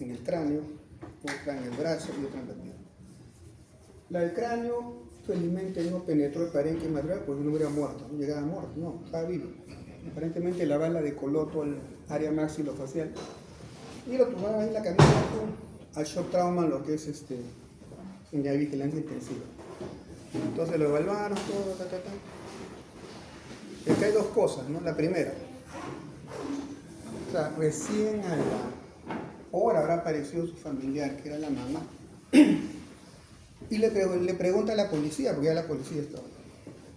en el cráneo, otra en el brazo y otra en la pierna. La del cráneo, felizmente no penetró el parénquima lateral, porque no hubiera muerto, no llegaba muerto, no, estaba vivo. Aparentemente la bala decoló todo el área maxilofacial y lo tomaron ahí en la camilla al shock trauma, lo que es en la vigilancia intensiva. Entonces lo evaluaron todo, Acá hay dos cosas, ¿no? La primera, o sea, recién a la hora habrá aparecido su familiar, que era la mamá, y le pregunta a la policía, porque ya la policía estaba.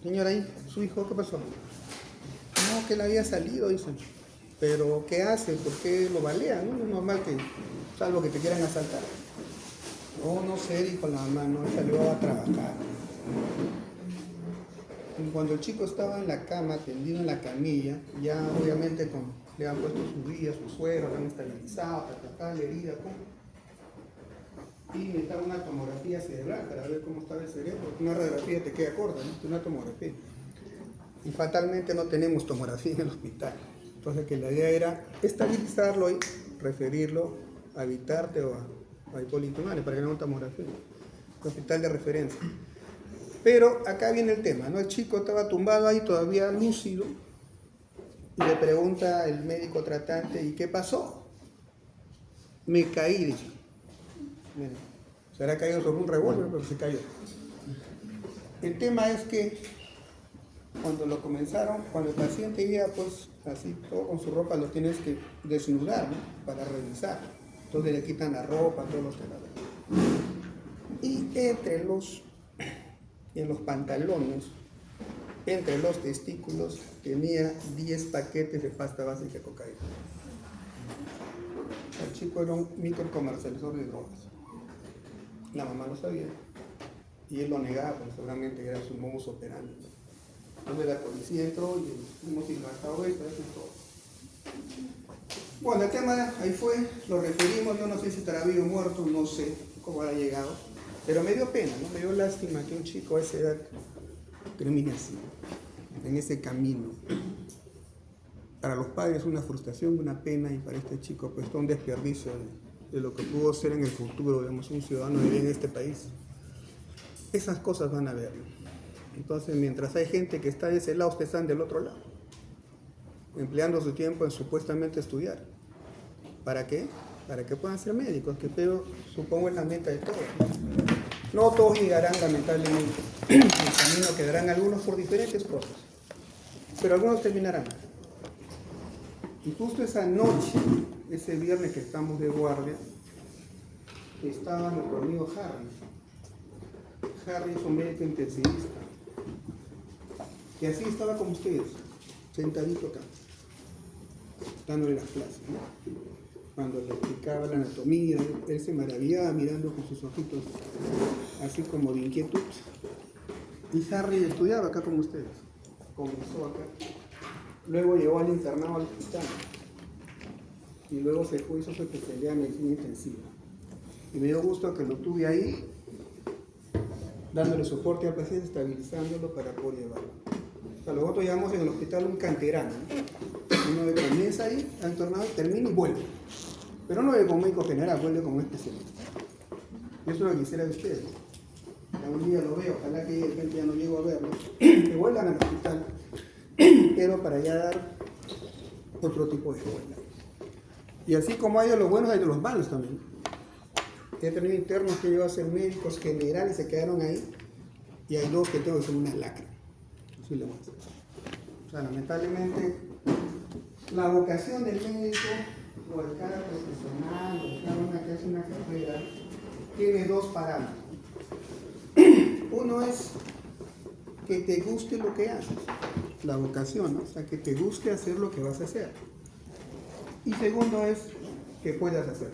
Señora, ahí, su hijo, ¿qué pasó? No, que él había salido, dicen. Pero, ¿qué hace? ¿Por qué lo balean? No es normal que, salvo que te quieran asaltar. No sé, dijo la mamá, no, él salió a trabajar. Y cuando el chico estaba en la cama, tendido en la camilla, ya obviamente le han puesto sus guías, sus sueros, le han estabilizado, la herida, y necesitaba una tomografía cerebral para ver cómo estaba el cerebro. Una radiografía te queda corta, ¿no? Una tomografía. Y fatalmente no tenemos tomografía en el hospital. Entonces que la idea era estabilizarlo y referirlo a Vitarte o a Hipólito Unanue para que no haga tomografía. Hospital de referencia. Pero acá viene el tema, ¿no? El chico estaba tumbado ahí todavía lúcido y le pregunta el médico tratante, ¿y qué pasó? Me caí, dice. Miren, se habrá caído sobre un revólver, pero se cayó. El tema es que cuando lo comenzaron, cuando el paciente llega, pues así, todo con su ropa, lo tienes que desnudar, ¿no? Para revisar. Entonces le quitan la ropa, todos los telas. Y en los pantalones, entre los testículos, tenía 10 paquetes de pasta básica de cocaína. El chico era un microcomercializador de drogas. La mamá lo sabía y él lo negaba, porque seguramente era su modus operandi. Entonces la policía entró y hemos investigado esto, eso y todo. Bueno, el tema ahí fue, lo referimos, yo no sé si estará vivo o muerto, no sé cómo habrá llegado, pero me dio pena, ¿no? Me dio lástima que un chico a esa edad termine así, en ese camino. Para los padres una frustración, una pena, y para este chico pues todo un desperdicio de lo que pudo ser en el futuro, digamos, un ciudadano de bien en este país. Esas cosas van a ver. Entonces, mientras hay gente que está de ese lado, ustedes están del otro lado, empleando su tiempo en supuestamente estudiar. ¿Para qué? Para que puedan ser médicos, que pero supongo es la meta de todos. No todos llegarán, lamentablemente. En el camino quedarán algunos por diferentes cosas, pero algunos terminarán. Y justo esa noche, ese viernes que estamos de guardia, estaba nuestro amigo Harry. Harry es un médico intensivista. Y así estaba como ustedes, sentadito acá, dándole las clases, ¿no? Cuando le explicaba la anatomía, él se maravillaba mirando con sus ojitos, así como de inquietud. Y Harry estudiaba acá como ustedes, comenzó acá. Luego llegó al internado al hospital. Y luego se fue, hizo su especialidad en medicina intensiva. Y me dio gusto que lo tuve ahí, dándole soporte al paciente, estabilizándolo para poder llevarlo. O sea, nosotros llevamos en el hospital un canterano, ¿no? Uno que comienza ahí, al internado, termina y vuelve. Pero no vuelve como médico general, vuelve como especialista. Y eso es lo que quisiera de ustedes. Algún día lo veo, ojalá que de repente ya no llego a verlo, que vuelvan al hospital, pero para ya dar otro tipo de escuela. Y así como hay de los buenos, hay de los malos también. He tenido internos que llevan a ser médicos generales y se quedaron ahí, y hay dos que tengo que ser una lacra. Así le muestro. O sea, lamentablemente, la vocación del médico, o el cara profesional, o cada una que hace una carrera, tiene dos parámetros. Uno es que te guste lo que haces, la vocación, ¿no? O sea, que te guste hacer lo que vas a hacer. Y segundo es que puedas hacer.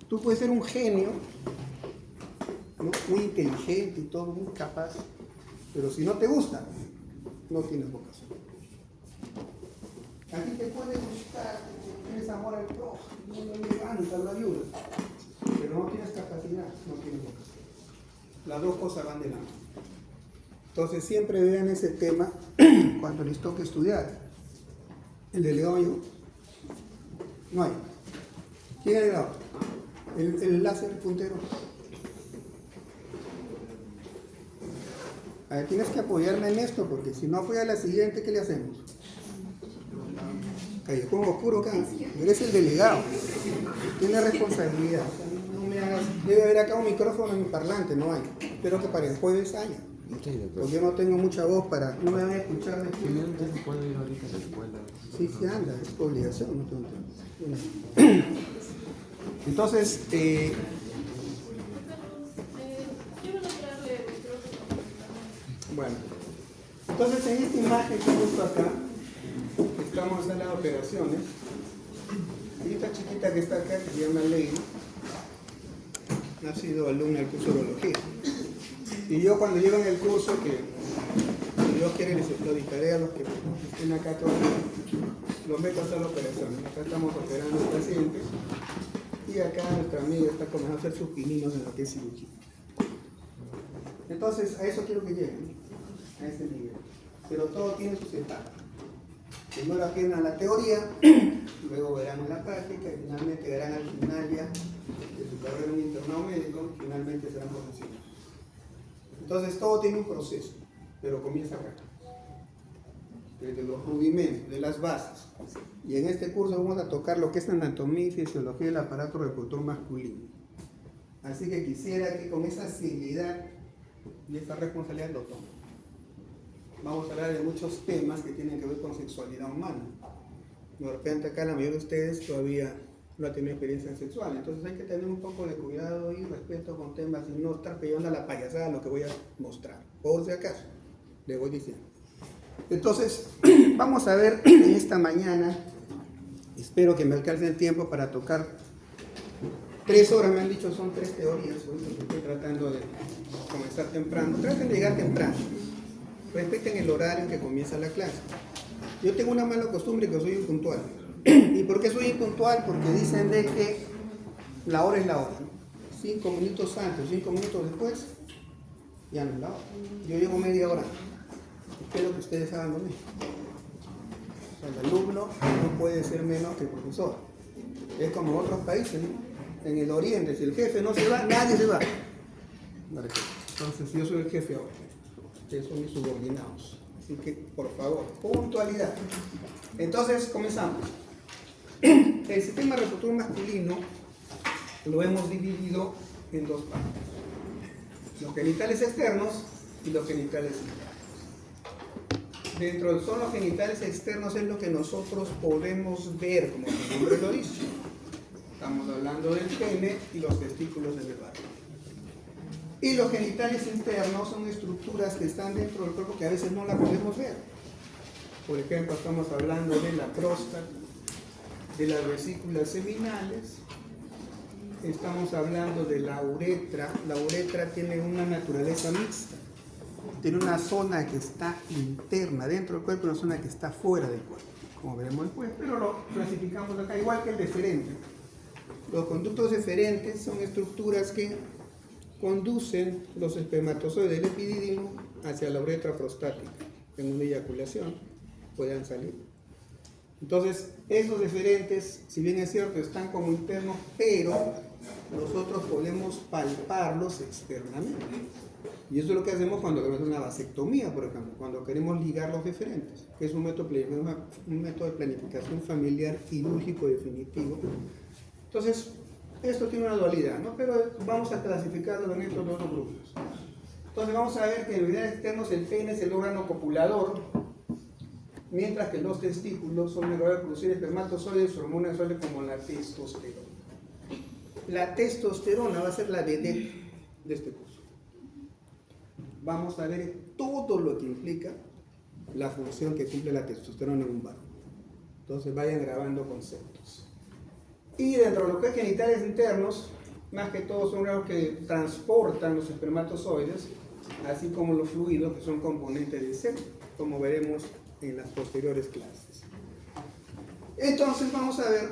Tú puedes ser un genio, ¿no? Muy inteligente y todo, muy capaz, pero si no te gusta, no tienes vocación. A ti te puede gustar, tienes amor al prójimo, lo levantas, lo ayudas, pero no tienes capacidad, no tienes vocación. Las dos cosas van de la mano. Entonces siempre vean ese tema cuando les toque estudiar. El delegado yo, no hay. ¿Quién ha llegado? El láser puntero. A ver, tienes que apoyarme en esto, porque si no apoya la siguiente, ¿qué le hacemos? Callejón oscuro acá. Eres el delegado. Tienes responsabilidad. No me hagas. Debe haber acá un micrófono en mi parlante, no hay. Espero que para el jueves haya. Porque yo no tengo mucha voz para. No me van a escuchar de aquí. ¿Puedo ir ahorita a la escuela? Sí, anda, es por obligación, no tengo tiempo. Entonces, bueno, entonces en esta imagen que he puesto acá, estamos en las operaciones, y esta chiquita que está acá, que se llama Ley, ha sido alumna del curso de Urología. Y yo cuando llevo en el curso, que si Dios quiere les lo dictaré a los que estén acá todavía, los meto a hacer la operación. Acá estamos operando al paciente, y acá nuestra amiga está comenzando a hacer sus pininos en lo que es cirugía. Entonces, a eso quiero que lleguen, a ese nivel. Pero todo tiene sus etapas. Primero aprendan la teoría, luego verán la práctica y finalmente verán al final ya de su carrera en un internado médico, finalmente serán profesionales. Entonces, todo tiene un proceso, pero comienza acá. Desde los rudimentos, de las bases. Y en este curso vamos a tocar lo que es anatomía y fisiología del aparato reproductor masculino. Así que quisiera que con esa seriedad y esa responsabilidad lo tomen. Vamos a hablar de muchos temas que tienen que ver con sexualidad humana. De repente acá la mayoría de ustedes todavía no ha tenido experiencia sexual, entonces hay que tener un poco de cuidado y respeto con temas y no estar pegando a la payasada lo que voy a mostrar, por si acaso, le voy diciendo. Entonces, vamos a ver en esta mañana, espero que me alcance el tiempo para tocar 3 horas, me han dicho son 3 teorías, por eso estoy tratando de comenzar temprano. Traten de llegar temprano, respeten el horario en que comienza la clase. Yo tengo una mala costumbre que soy impuntual. ¿Y por qué soy impuntual? Porque dicen de que la hora es la hora, ¿no? 5 minutos antes, 5 minutos después, ya no es la hora. Yo llego media hora. Espero que ustedes hagan lo mismo. O sea, el alumno no puede ser menos que el profesor. Es como en otros países, ¿no? En el oriente, si el jefe no se va, nadie se va. Entonces yo soy el jefe ahora. Ustedes son mis subordinados. Así que, por favor, puntualidad. Entonces, comenzamos. El sistema reproductor masculino lo hemos dividido en 2 partes. Los genitales externos y los genitales internos. Dentro de son los genitales externos es lo que nosotros podemos ver, como su nombre lo dice. Estamos hablando del pene y los testículos del barrio. Y los genitales internos son estructuras que están dentro del cuerpo que a veces no la podemos ver. Por ejemplo, estamos hablando de la próstata, de las vesículas seminales, estamos hablando de la uretra. La uretra tiene una naturaleza mixta. Tiene una zona que está interna dentro del cuerpo y una zona que está fuera del cuerpo, como veremos después, pero lo clasificamos acá igual que el deferente. Los conductos deferentes son estructuras que conducen los espermatozoides del epidídimo hacia la uretra prostática. En una eyaculación puedan salir. Entonces, esos deferentes, si bien es cierto, están como internos, pero nosotros podemos palparlos externamente. Y eso es lo que hacemos cuando queremos hacer una vasectomía, por ejemplo, cuando queremos ligar los deferentes, que es un método de planificación familiar quirúrgico definitivo. Entonces, esto tiene una dualidad, ¿no? Pero vamos a clasificarlo en estos 2 grupos. Entonces vamos a ver que en los genitales externos el pene es el órgano copulador, mientras que los testículos son el órgano de producir espermatozoides, hormonas sexuales como la testosterona. La testosterona va a ser la vedette de este curso. Vamos a ver todo lo que implica la función que cumple la testosterona en un varón. Entonces vayan grabando conceptos. Y dentro de lo que es genitales internos, más que todo son los que transportan los espermatozoides, así como los fluidos que son componentes del sexo, como veremos en las posteriores clases. Entonces vamos a ver,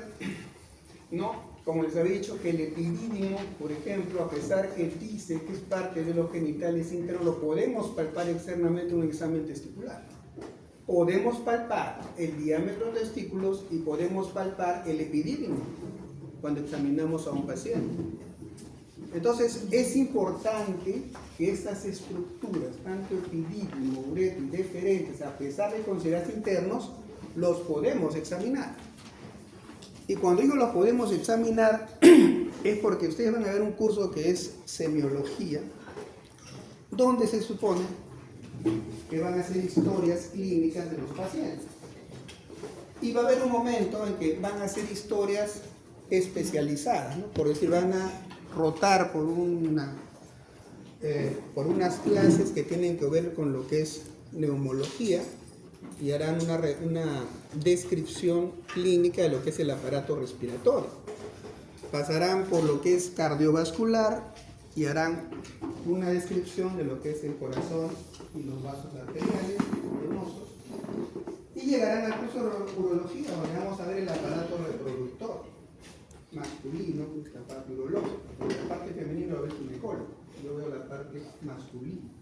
¿no? Como les había dicho, que el epidídimo, por ejemplo, a pesar que dice que es parte de los genitales internos, lo podemos palpar externamente en un examen testicular. Podemos palpar el diámetro de los testículos y podemos palpar el epidídimo. cuando examinamos a un paciente. Entonces, es importante que estas estructuras, tanto epidídimo, uretra y deferentes, a pesar de considerarse internos, los podemos examinar. Y cuando digo los podemos examinar, es porque ustedes van a ver un curso que es semiología, donde se supone que van a hacer historias clínicas de los pacientes. Y va a haber un momento en que van a hacer historias especializadas, ¿no? Por decir, van a rotar por unas clases que tienen que ver con lo que es neumología y harán una descripción clínica de lo que es el aparato respiratorio. Pasarán por lo que es cardiovascular y harán una descripción de lo que es el corazón y los vasos arteriales, venosos, y llegarán al curso de urología, donde vamos a ver el aparato reproductor masculino, la parte urológica. La parte femenina lo ve el ginecólogo, yo veo la parte masculina,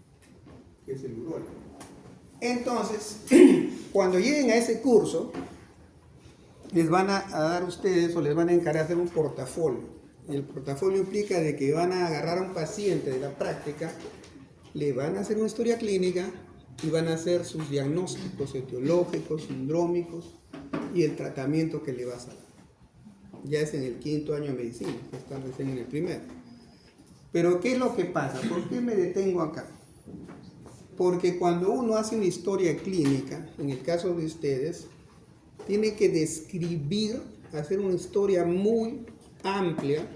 que es el urólogo. Entonces, cuando lleguen a ese curso, les van a dar ustedes o les van a encargar hacer un portafolio. Y el portafolio implica de que van a agarrar a un paciente de la práctica, le van a hacer una historia clínica y van a hacer sus diagnósticos etiológicos, sindrómicos y el tratamiento que le vas a dar. Ya es en el 5º año de medicina, están recién en el primero. Pero ¿qué es lo que pasa? ¿Por qué me detengo acá? Porque cuando uno hace una historia clínica, en el caso de ustedes, tiene que describir, hacer una historia muy amplia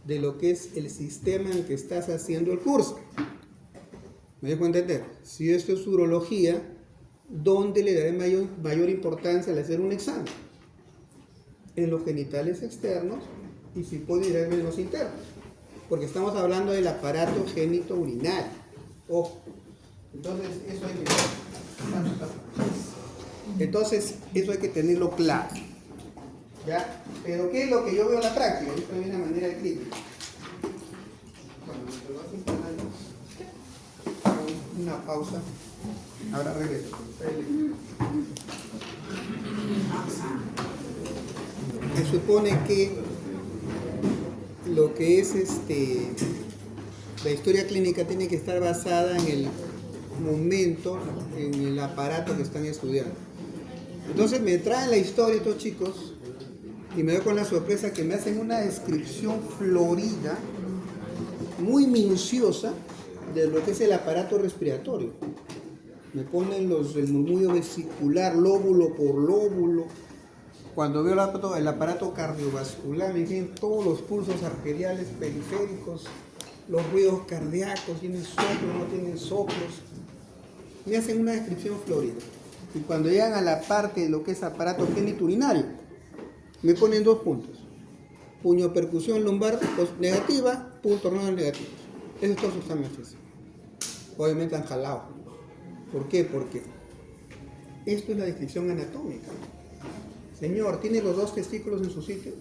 de lo que es el sistema en que estás haciendo el curso. ¿Me dejo entender? Si esto es urología, ¿dónde le daré mayor importancia al hacer un examen? En los genitales externos y si puede ir en los internos. Porque estamos hablando del aparato genitourinario. Ojo. Entonces, eso hay que tenerlo claro. ¿Ya? Pero ¿qué es lo que yo veo en la práctica? Esto de una manera clínica. Bueno, te lo hacen para una pausa. Ahora regreso. Se supone que lo que es la historia clínica tiene que estar basada en el momento, en el aparato que están estudiando. Entonces me traen la historia estos chicos y me doy con la sorpresa que me hacen una descripción florida, muy minuciosa, de lo que es el aparato respiratorio. Me ponen el murmullo vesicular, lóbulo por lóbulo. Cuando veo el aparato cardiovascular, me dicen todos los pulsos arteriales periféricos, los ruidos cardíacos, tienen soplos, no tienen soplos. Me hacen una descripción florida. Y cuando llegan a la parte de lo que es aparato genitourinario, me ponen 2 puntos. Puño percusión lumbar negativa, punto renal negativo. Eso es todo su examen físico. Obviamente han jalado. ¿Por qué? Porque esto es la descripción anatómica. Señor, ¿tiene los 2 testículos en su sitio?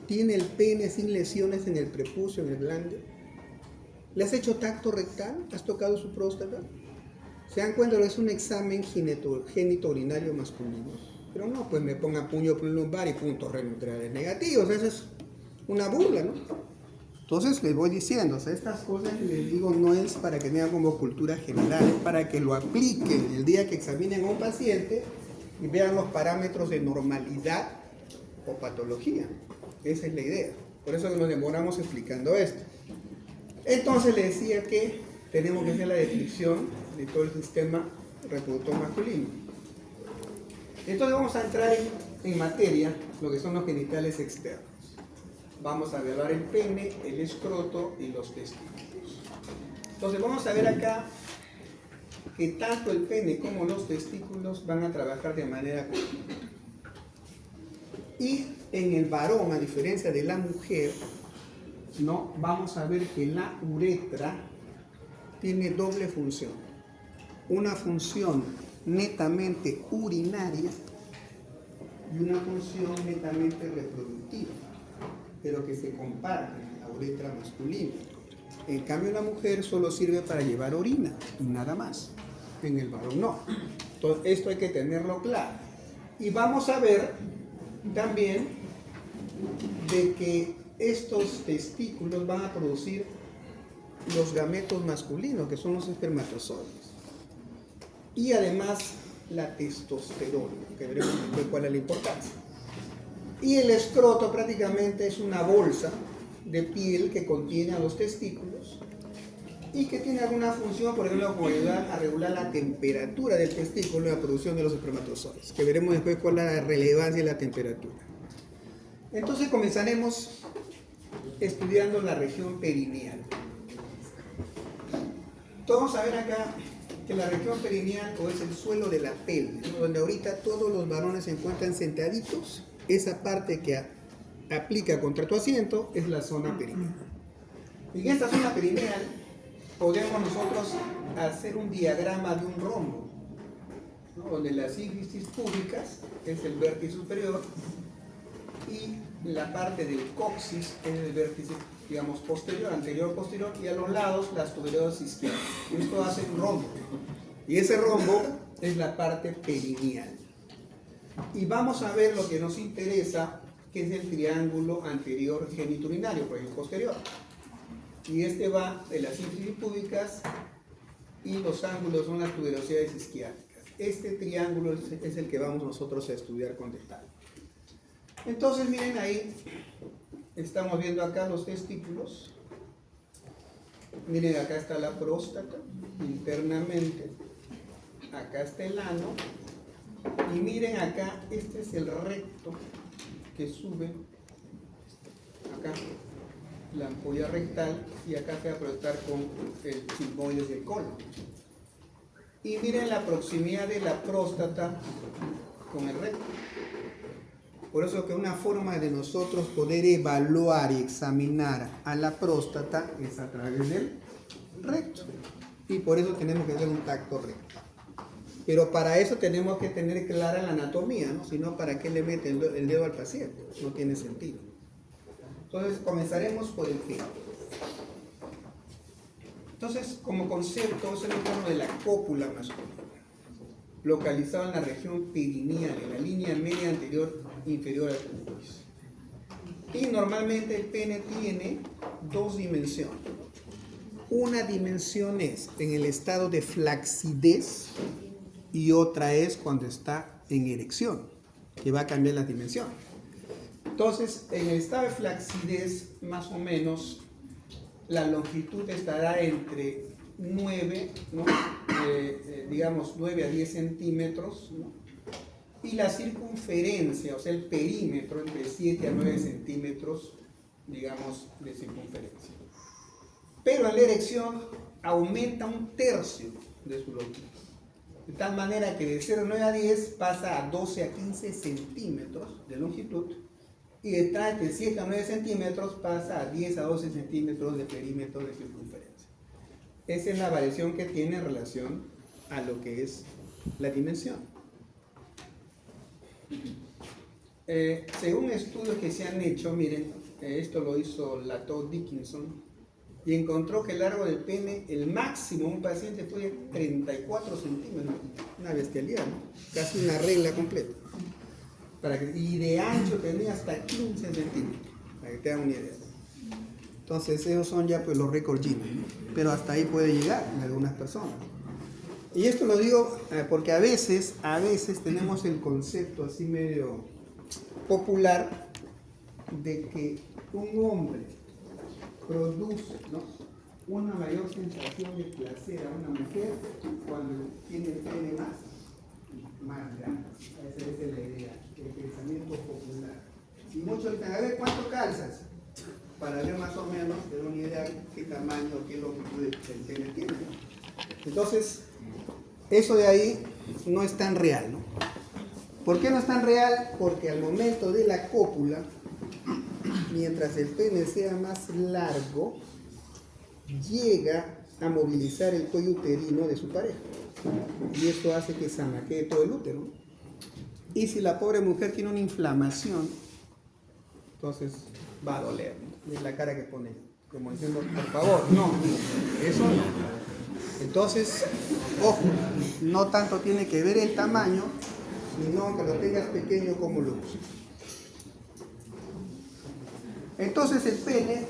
¿Tiene el pene sin lesiones en el prepucio, en el glande? ¿Le has hecho tacto rectal? ¿Has tocado su próstata? ¿Se dan cuenta? Es un examen genitourinario masculino. Pero no, pues me ponga puño lumbar y puntos renales negativos. Eso es una burla, ¿no? Entonces les voy diciendo, o sea, estas cosas que les digo no es para que tengan como cultura general, es para que lo apliquen el día que examinen a un paciente y vean los parámetros de normalidad o patología. Esa es la idea. Por eso nos demoramos explicando esto. Entonces les decía que tenemos que hacer la descripción de todo el sistema reproductor masculino. Entonces vamos a entrar en materia, lo que son los genitales externos. Vamos a evaluar el pene, el escroto y los testículos. Entonces vamos a ver acá que tanto el pene como los testículos van a trabajar de manera conjunta. Y en el varón, a diferencia de la mujer, ¿no? Vamos a ver que la uretra tiene doble función. Una función netamente urinaria y una función netamente reproductiva, pero que se comparten en la uretra masculina. En cambio, la mujer solo sirve para llevar orina y nada más. En el varón no. Entonces, esto hay que tenerlo claro. Y vamos a ver también de que estos testículos van a producir los gametos masculinos, que son los espermatozoides. Y además la testosterona, que veremos después cuál es la importancia. Y el escroto prácticamente es una bolsa de piel que contiene a los testículos y que tiene alguna función, por ejemplo, como ayudar a regular la temperatura del testículo y la producción de los espermatozoides, que veremos después cuál es la relevancia de la temperatura. Entonces comenzaremos estudiando la región perineal. Entonces vamos a ver acá que la región perineal, o es el suelo de la pelvis, ¿no? Donde ahorita todos los varones se encuentran sentaditos. Esa parte que aplica contra tu asiento es la zona perineal. Y en esta zona perineal podemos nosotros hacer un diagrama de un rombo, ¿no? Donde las ínfisis púbicas es el vértice superior y la parte del coxis es el vértice, digamos, posterior, anterior, posterior, y a los lados las tuberoides izquierdas. Y esto hace un rombo. Y ese rombo es la parte perineal. Y vamos a ver lo que nos interesa, que es el triángulo anterior geniturinario, por el posterior. Y este va de las ínfisis púbicas y los ángulos son las tuberosidades isquiáticas. Este triángulo es el que vamos nosotros a estudiar con detalle. Entonces miren ahí, estamos viendo acá los testículos. Miren, acá está la próstata internamente. Acá está el ano. Y miren acá, este es el recto que sube. Acá, la ampolla rectal. Y acá se va a proyectar con el sigmoides del colon. Y miren la proximidad de la próstata con el recto. Por eso que una forma de nosotros poder evaluar y examinar a la próstata es a través del recto. Y por eso tenemos que hacer un tacto recto. Pero para eso tenemos que tener clara la anatomía, ¿no? Si no, ¿para qué le mete el dedo al paciente? No tiene sentido. Entonces, comenzaremos por el pie. Entonces, como concepto, es el entorno de la cópula masculina, localizado en la región perineal, en la línea media anterior inferior al pubis. Y normalmente el pene tiene dos dimensiones. Una dimensión es en el estado de flacidez y otra es cuando está en erección, que va a cambiar la dimensión. Entonces, en el estado de flacidez, más o menos, la longitud estará entre 9, ¿no? Digamos 9 a 10 centímetros, ¿no? Y la circunferencia, o sea el perímetro, entre 7 a 9 centímetros, digamos, de circunferencia. Pero en la erección aumenta un tercio de su longitud. De tal manera que de 0,9 a 10 pasa a 12 a 15 centímetros de longitud, y detrás de 7 a 9 centímetros pasa a 10 a 12 centímetros de perímetro de circunferencia. Esa es la variación que tiene en relación a lo que es la dimensión. Según estudios que se han hecho, miren, esto lo hizo Latour Dickinson, y encontró que el largo del pene, el máximo de un paciente fue de 34 centímetros, una bestialidad, ¿no? Casi una regla completa. Y de ancho tenía hasta 15 centímetros, para que te hagan una idea. Entonces esos son ya pues los récords Guinness, ¿no? Pero hasta ahí puede llegar en algunas personas. Y esto lo digo porque a veces tenemos el concepto así medio popular de que un hombre produce, ¿no?, una mayor sensación de placer a una mujer cuando tiene el pene más grande. Esa es la idea, el pensamiento popular. Y muchos dicen, a ver, ¿cuánto calzas? Para ver más o menos, tener una idea de qué tamaño, qué longitud del pene tiene. Entonces, eso de ahí no es tan real, ¿no? ¿Por qué no es tan real? Porque al momento de la cópula, mientras el pene sea más largo, llega a movilizar el cuello uterino de su pareja. Y esto hace que se amaquee todo el útero. Y si la pobre mujer tiene una inflamación, entonces va a doler, ¿no? Es la cara que pone, como diciendo, por favor, no, eso no. Entonces, ojo, no tanto tiene que ver el tamaño, sino que lo tengas pequeño como lo uses. Entonces el pene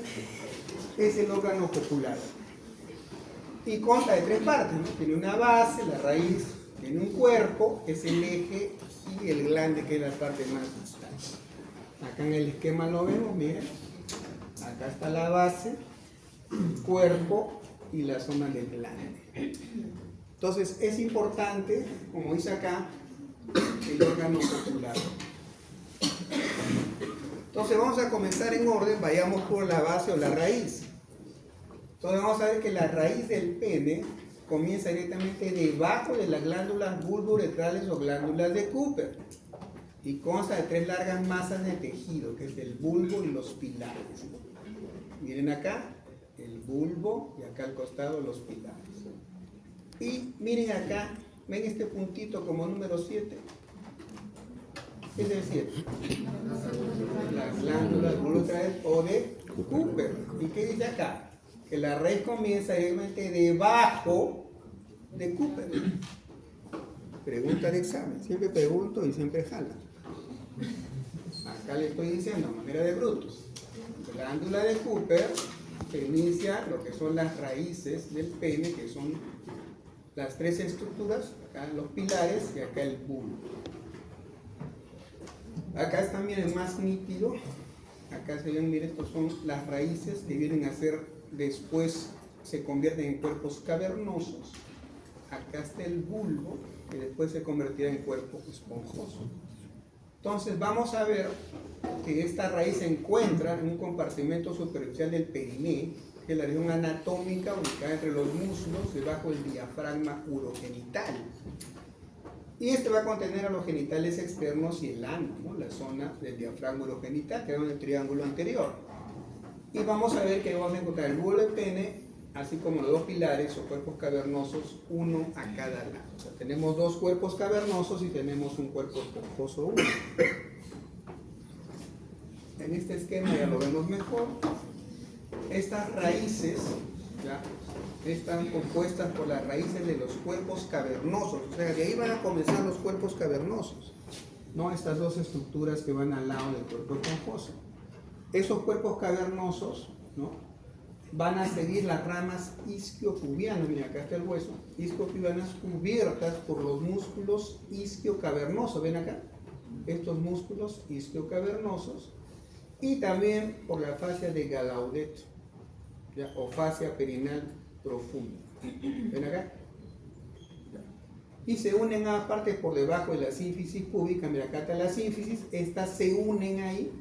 es el órgano copular y consta de 3 partes, ¿no? Tiene una base, la raíz, tiene un cuerpo, es el eje, y el glande, que es la parte más distal. Acá en el esquema lo vemos, miren, acá está la base, cuerpo y la zona del glande. Entonces es importante, como dice acá, el órgano copular. Entonces vamos a comenzar en orden, vayamos por la base o la raíz. Entonces vamos a ver que la raíz del pene comienza directamente debajo de las glándulas bulbouretrales o glándulas de Cooper y consta de 3 largas masas de tejido, que es el bulbo y los pilares. Miren acá, el bulbo y acá al costado los pilares. Y miren acá, ven este puntito como número 7. ¿Qué es el 7? Las glándulas bulbouretrales o de Cooper. ¿Y qué dice acá? Que la raíz comienza directamente debajo de Cooper. Pregunta de examen, siempre pregunto y siempre jala. Acá le estoy diciendo a manera de brutos. Glándula de Cooper se inicia lo que son las raíces del pene, que son las 3 estructuras, acá los pilares y acá el bulbo. Acá es también más nítido. Acá se ven, miren, estos son las raíces que vienen a ser, después se convierten en cuerpos cavernosos. Acá está el bulbo, que después se convertirá en cuerpo esponjoso. Entonces vamos a ver que esta raíz se encuentra en un compartimento superficial del periné, que es la región anatómica ubicada entre los muslos debajo del diafragma urogenital. Y este va a contener a los genitales externos y el ano, ¿no? La zona del diafragma urogenital, que era en el triángulo anterior. Y vamos a ver que vamos a encontrar el bulbo del pene, así como los 2 pilares o cuerpos cavernosos, uno a cada lado. O sea, tenemos 2 cuerpos cavernosos y tenemos un cuerpo esponjoso uno. En este esquema ya lo vemos mejor. Estas raíces ya están compuestas por las raíces de los cuerpos cavernosos. O sea, de ahí van a comenzar los cuerpos cavernosos, ¿no? Estas 2 estructuras que van al lado del cuerpo esponjoso. Esos cuerpos cavernosos, ¿no?, van a seguir las ramas isquiopubianas. Mira, acá está el hueso. Isquiopubianas cubiertas por los músculos isquiocavernosos. ¿Ven acá? Estos músculos isquiocavernosos. Y también por la fascia de Gallaudet, ¿ya?, o fascia perineal profunda. ¿Ven acá? Y se unen a partes por debajo de la sínfisis púbica. Mira, acá está la sínfisis. Estas se unen ahí,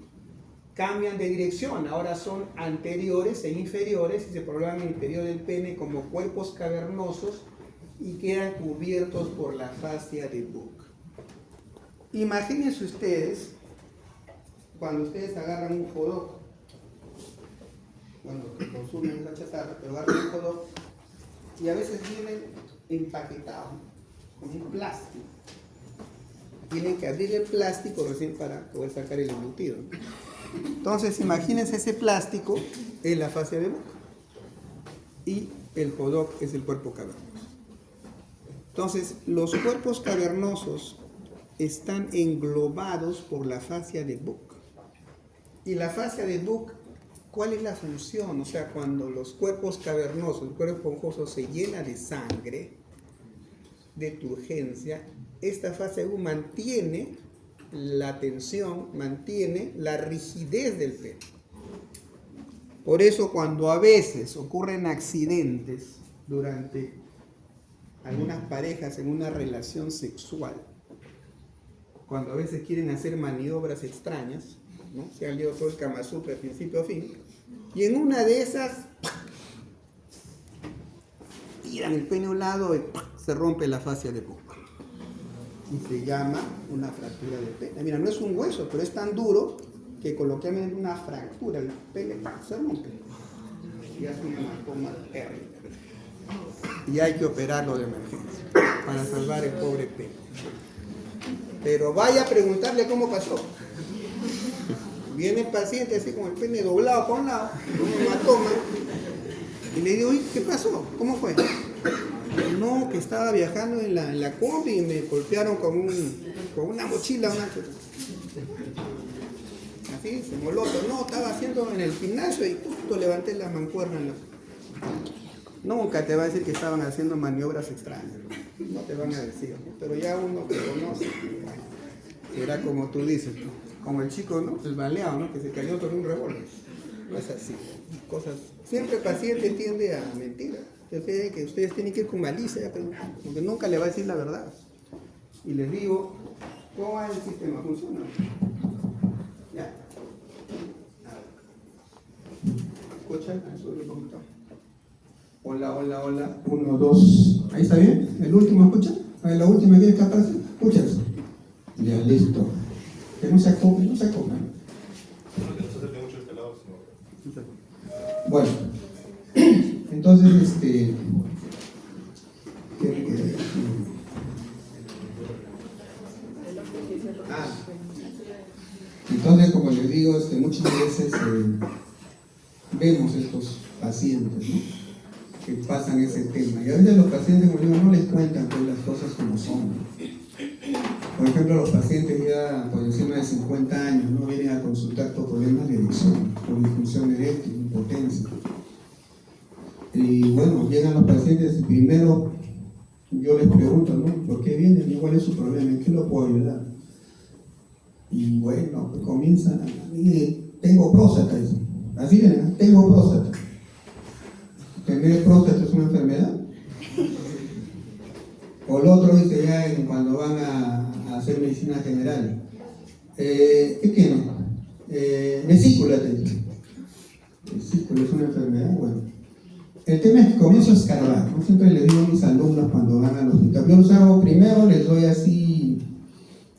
cambian de dirección, ahora son anteriores e inferiores y se prolongan en el interior del pene como cuerpos cavernosos y quedan cubiertos por la fascia de Buck. Imagínense ustedes, cuando ustedes agarran un jodó, cuando consumen la chatarra, pero agarran un jodó y a veces vienen empaquetados con un plástico. Tienen que abrir el plástico recién para poder sacar el embutido. Entonces, imagínense ese plástico en la fascia de boca y el jodoc es el cuerpo cavernoso. Entonces, los cuerpos cavernosos están englobados por la fascia de Buck. Y la fascia de Buck, ¿cuál es la función? O sea, cuando los cuerpos cavernosos, el cuerpo esponjoso se llena de sangre, de turgencia, esta fascia de Buck mantiene la tensión, mantiene la rigidez del pene. Por eso cuando a veces ocurren accidentes durante algunas parejas en una relación sexual, cuando a veces quieren hacer maniobras extrañas, ¿no?, se han leído todo el Kama Sutra de principio a fin, y en una de esas tiran el pene a un lado y se rompe la fascia de Buck. Y se llama una fractura del pene. Mira, no es un hueso, pero es tan duro que coloquialmente una fractura, el pene se rompe. Y es una hematoma terrible. Y hay que operarlo de emergencia para salvar el pobre pene. Pero vaya a preguntarle cómo pasó. Viene el paciente así con el pene doblado para un lado, con un hematoma, y le digo, ¿qué pasó? ¿Cómo fue? No, que estaba viajando en la combi y me golpearon con una mochila. así, se moloto. No, estaba haciendo en el gimnasio y justo levanté la mancuerna. Nunca te va a decir que estaban haciendo maniobras extrañas, no te van a decir, ¿no? Pero ya uno que conoce, será como tú dices, ¿no? Como el chico, ¿no? El baleado, ¿no? Que se cayó con un revólver. No es así, cosas. Siempre el paciente tiende a mentir. Yo sé que ustedes tienen que ir con malicia, porque nunca le va a decir la verdad. Y les digo, ¿cómo va el sistema? ¿Funciona? Ya. ¿Escuchan? Sube un poquito. Hola, hola, hola. 1, 2. ¿Ahí está bien? ¿El último escucha? A ver, la última que es capaz. ¿Escuchas? Ya, listo. Que no se acopla, no se acopla. Bueno, entonces, entonces, como les digo, muchas veces vemos estos pacientes, ¿no? Que pasan ese tema. Y a veces los pacientes, como digo, no les cuentan pues, las cosas como son. Por ejemplo, los pacientes ya por encima de 50 años no vienen a consultar por problemas de erección, por disfunción eréctil, impotencia. Y bueno, llegan los pacientes y primero yo les pregunto, ¿no? ¿Por qué vienen? ¿Cuál es su problema? ¿En qué lo puedo ayudar? Y bueno, pues comienzan a tengo próstata, dicen. Así ven, tengo próstata. ¿Tener próstata es una enfermedad? O el otro dice ya cuando van a hacer medicina general. ¿Qué tiene? Vesícula, te dice. Vesícula es una enfermedad, bueno. El tema es que comienzo a escarbar, ¿no? Siempre les digo a mis alumnos cuando van al hospital. Yo los hago primero, les doy así,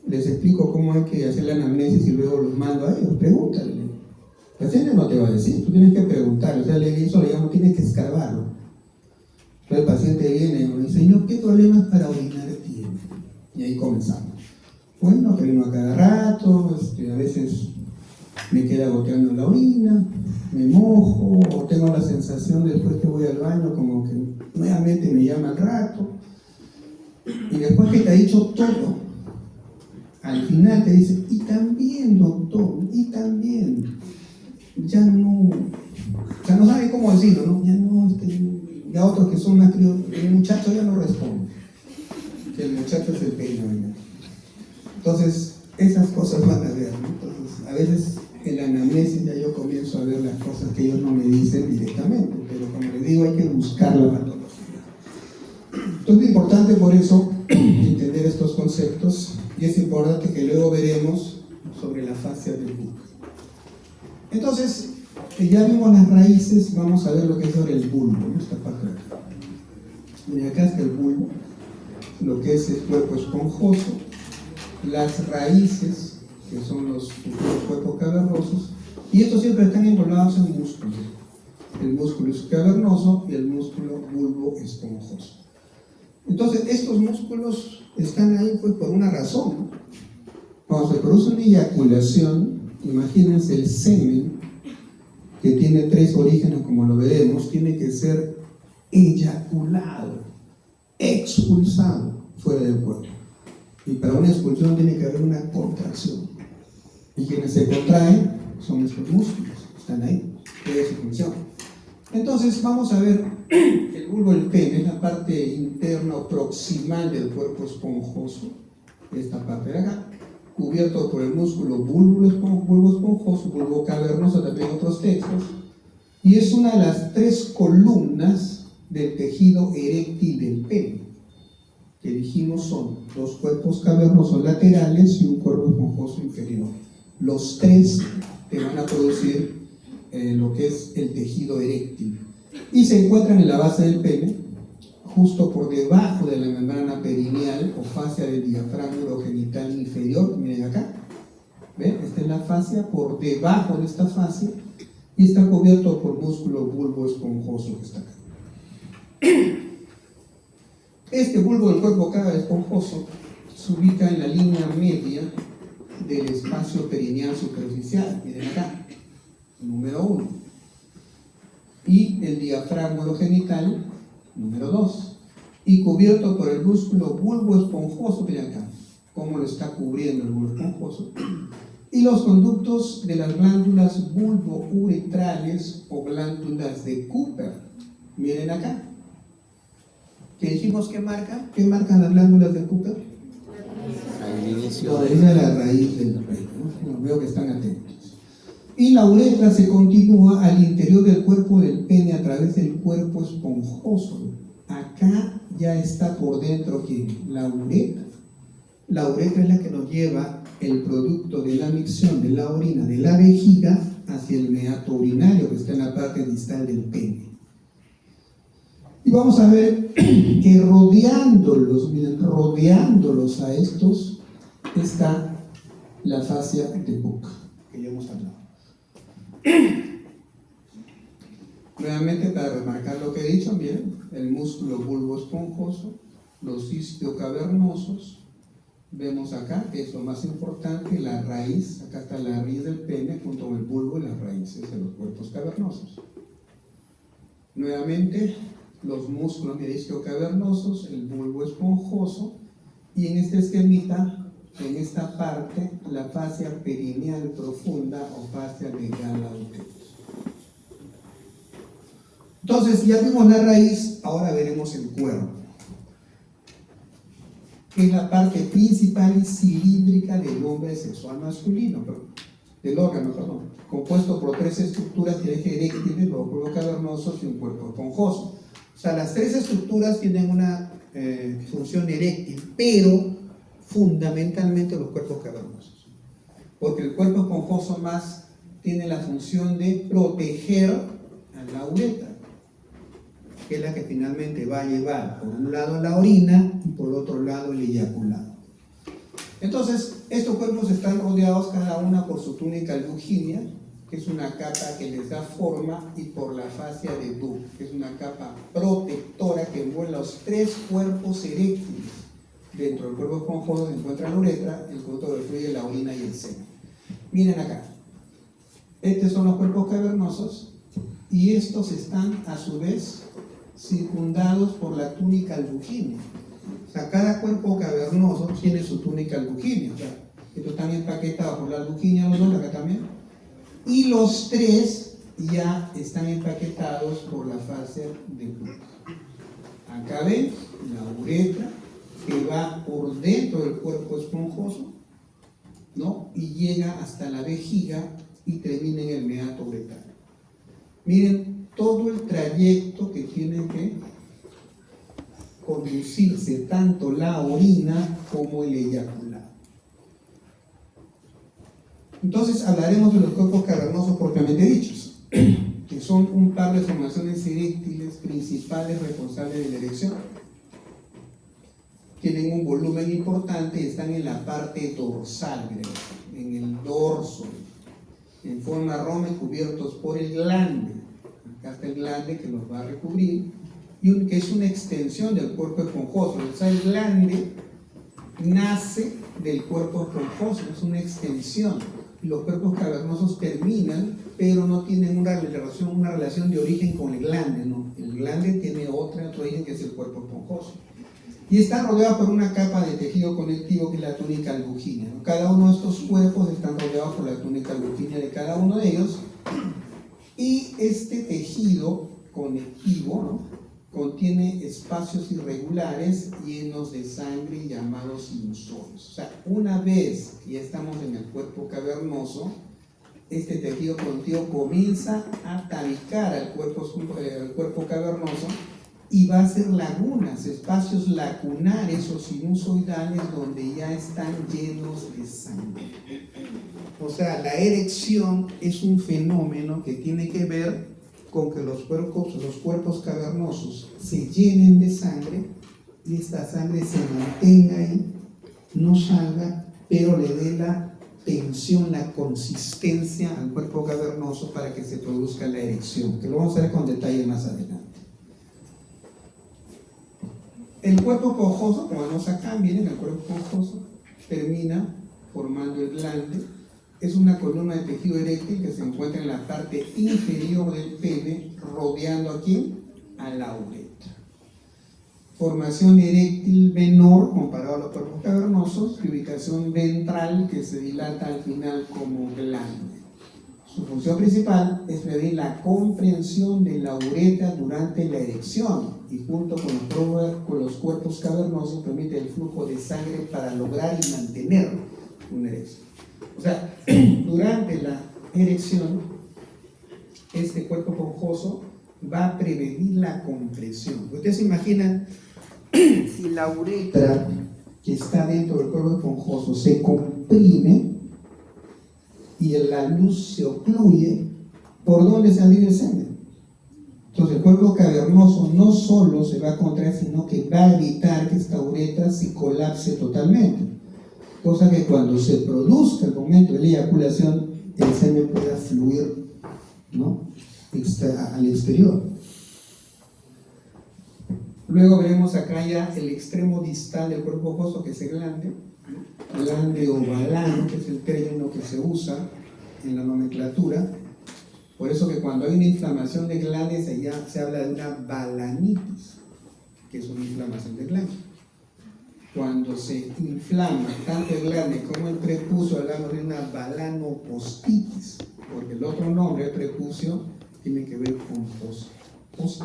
les explico cómo hay que hacer la anamnesis y luego los mando a ellos. Pregúntale. El paciente no te va a decir, tú tienes que preguntar. O sea, eso le llamo, tienes que escarbarlo. Entonces el paciente viene y me dice, señor, ¿qué problemas para orinar tiene? Y ahí comenzamos. Bueno, que vino a cada rato, a veces me queda goteando la orina, me mojo, o tengo la sensación después que voy al baño como que nuevamente me llama al rato. Y después que te ha dicho todo, al final te dice, y también, doctor, y también. Ya no sabe cómo decirlo, ¿no? Ya otros que son más críos, el muchacho ya no responde. Que el muchacho es el peino, ¿no? Entonces, esas cosas van a ver, ¿no? Entonces, a veces en la anamnesis ya yo comienzo a ver las cosas que ellos no me dicen directamente, pero como les digo, hay que buscar la patología. Entonces, es importante por eso entender estos conceptos, y es importante que luego veremos sobre la fascia del bulbo. Entonces, ya vimos las raíces, vamos a ver lo que es sobre el bulbo, ¿no? Esta parte de acá. Miren, acá está el bulbo, lo que es el cuerpo esponjoso, las raíces, que son los cuerpos cavernosos, y estos siempre están enrolados en músculos. El músculo cavernoso y el músculo bulbo esponjoso. Entonces, estos músculos están ahí pues por una razón, ¿no? Cuando se produce una eyaculación, imagínense el semen, que tiene 3 orígenes, como lo veremos, tiene que ser eyaculado, expulsado fuera del cuerpo. Y para una expulsión tiene que haber una contracción. Y quienes se contraen son estos músculos, están ahí, es su función. Entonces vamos a ver el bulbo del pene, es la parte interna o proximal del cuerpo esponjoso, esta parte de acá, cubierto por el músculo bulbo esponjoso, bulbo cavernoso, también otros textos, y es una de las 3 columnas del tejido eréctil del pene, que dijimos son 2 cuerpos cavernosos laterales y un cuerpo esponjoso inferior. Los 3 te van a producir lo que es el tejido eréctil, y se encuentran en la base del pene, justo por debajo de la membrana perineal o fascia del diafragma urogenital inferior. Miren acá, ¿ven? Esta es la fascia, por debajo de esta fascia, y está cubierto por músculo bulbo esponjoso que está acá. Este bulbo del cuerpo esponjoso se ubica en la línea media del espacio perineal superficial, miren acá, número 1, y el diafragma urogenital, número 2, y cubierto por el músculo bulbo esponjoso, miren acá, cómo lo está cubriendo el bulbo esponjoso, Y los conductos de las glándulas bulbouretrales o glándulas de Cooper. Miren acá. ¿Qué dijimos que marcan? ¿Qué marcan las glándulas de Cooper? Al inicio No, es la raíz del reino, ¿no? Bueno, veo que están atentos. Y la uretra se continúa al interior del cuerpo del pene a través del cuerpo esponjoso. Acá ya está por dentro ¿quién? La uretra. La uretra es la que nos lleva el producto de la micción de la orina de la vejiga hacia el meato urinario que está en la parte distal del pene. Y vamos a ver que rodeándolos, miren, rodeándolos a estos está la fascia de Buck, que ya hemos hablado. Nuevamente, para remarcar lo que he dicho, miren, el músculo bulboesponjoso, los istiocavernosos, vemos acá que es lo más importante, la raíz, acá está la raíz del pene junto con el bulbo y las raíces de los cuerpos cavernosos. Nuevamente, los músculos istiocavernosos, el bulbo esponjoso, y en este esquemita, en esta parte, la fascia perineal profunda o fascia de Gala-Uterus. Entonces, ya vimos la raíz, ahora veremos el cuerpo, que es la parte principal y cilíndrica del hombre sexual masculino, del órgano, perdón, compuesto por tres estructuras que eje eréctiles, los cuerpos cavernosos y un cuerpo esponjoso. O sea, las tres estructuras tienen una función eréctil, pero fundamentalmente los cuerpos cavernosos, porque el cuerpo esponjoso más tiene la función de proteger a la uretra, que es la que finalmente va a llevar por un lado la orina y por otro lado el eyaculado. Entonces, estos cuerpos están rodeados cada una por su túnica albuginia, que es una capa que les da forma, y por la fascia de Buck, que es una capa protectora que envuelve los tres cuerpos eréctiles. Dentro del cuerpo esponjoso se encuentra la uretra, el conducto del fluido, la orina y el semen. Miren acá, estos son los cuerpos cavernosos y estos están a su vez circundados por la túnica albuginia. O sea, cada cuerpo cavernoso tiene su túnica albuginia. O sea, estos están empaquetados por la albuginia, los dos acá también. Y los tres ya están empaquetados por la fascia de Buck. Acá ven la uretra que va por dentro del cuerpo esponjoso, ¿no? Y llega hasta la vejiga y termina en el meato uretral. Miren todo el trayecto que tiene que conducirse tanto la orina como el eyaculado. Entonces hablaremos de los cuerpos cavernosos propiamente dichos, que son un par de formaciones eréctiles principales responsables de la erección. Tienen un volumen importante y están en la parte dorsal, en el dorso, en forma marrón, cubiertos por el glande. Acá está el glande que los va a recubrir, y que es una extensión del cuerpo esponjoso. O sea, el glande nace del cuerpo esponjoso, es una extensión. Los cuerpos cavernosos terminan, pero no tienen una relación de origen con el glande, ¿no? El glande tiene otro origen que es el cuerpo esponjoso. Y está rodeado por una capa de tejido conectivo que es la túnica albuginia, ¿no? Cada uno de estos cuerpos están rodeados por la túnica albuginia de cada uno de ellos, y este tejido conectivo, ¿no?, contiene espacios irregulares llenos de sangre llamados sinusoides. O sea, una vez que ya estamos en el cuerpo cavernoso, este tejido conectivo comienza a tabicar al cuerpo cavernoso y va a hacer lagunas, espacios lacunares o sinusoidales donde ya están llenos de sangre. O sea, la erección es un fenómeno que tiene que ver con que los cuerpos cavernosos se llenen de sangre y esta sangre se mantenga ahí, no salga, pero le dé la tensión, la consistencia al cuerpo cavernoso para que se produzca la erección, que lo vamos a ver con detalle más adelante. El cuerpo esponjoso, como vemos acá, miren, el cuerpo esponjoso termina formando el glande. Es una columna de tejido eréctil que se encuentra en la parte inferior del pene, rodeando ¿a quién? A la uretra. formación eréctil menor comparado a los cuerpos cavernosos y ubicación ventral que se dilata al final como glande. Su función principal es prevenir la comprensión de la uretra durante la erección y junto con los cuerpos cavernosos permite el flujo de sangre para lograr y mantener una erección. O sea, durante la erección, este cuerpo esponjoso va a prevenir la compresión. Ustedes se imaginan si la uretra que está dentro del cuerpo esponjoso se comprime y la luz se ocluye, ¿por dónde saldría el semen? Entonces el cuerpo cavernoso no solo se va a contraer, sino que va a evitar que esta uretra se colapse totalmente, cosa que cuando se produzca el momento de la eyaculación, el semen pueda fluir, ¿no?, al exterior. Luego veremos acá ya el extremo distal del cuerpo esponjoso, que es el glande, glande o balano, que es el término que se usa en la nomenclatura. Por eso que cuando hay una inflamación de glande se habla de una balanitis, que es una inflamación de glande. Cuando se inflama tanto el glande como el prepucio, hablamos de una balanopostitis, porque el otro nombre, el prepucio, tiene que ver con post.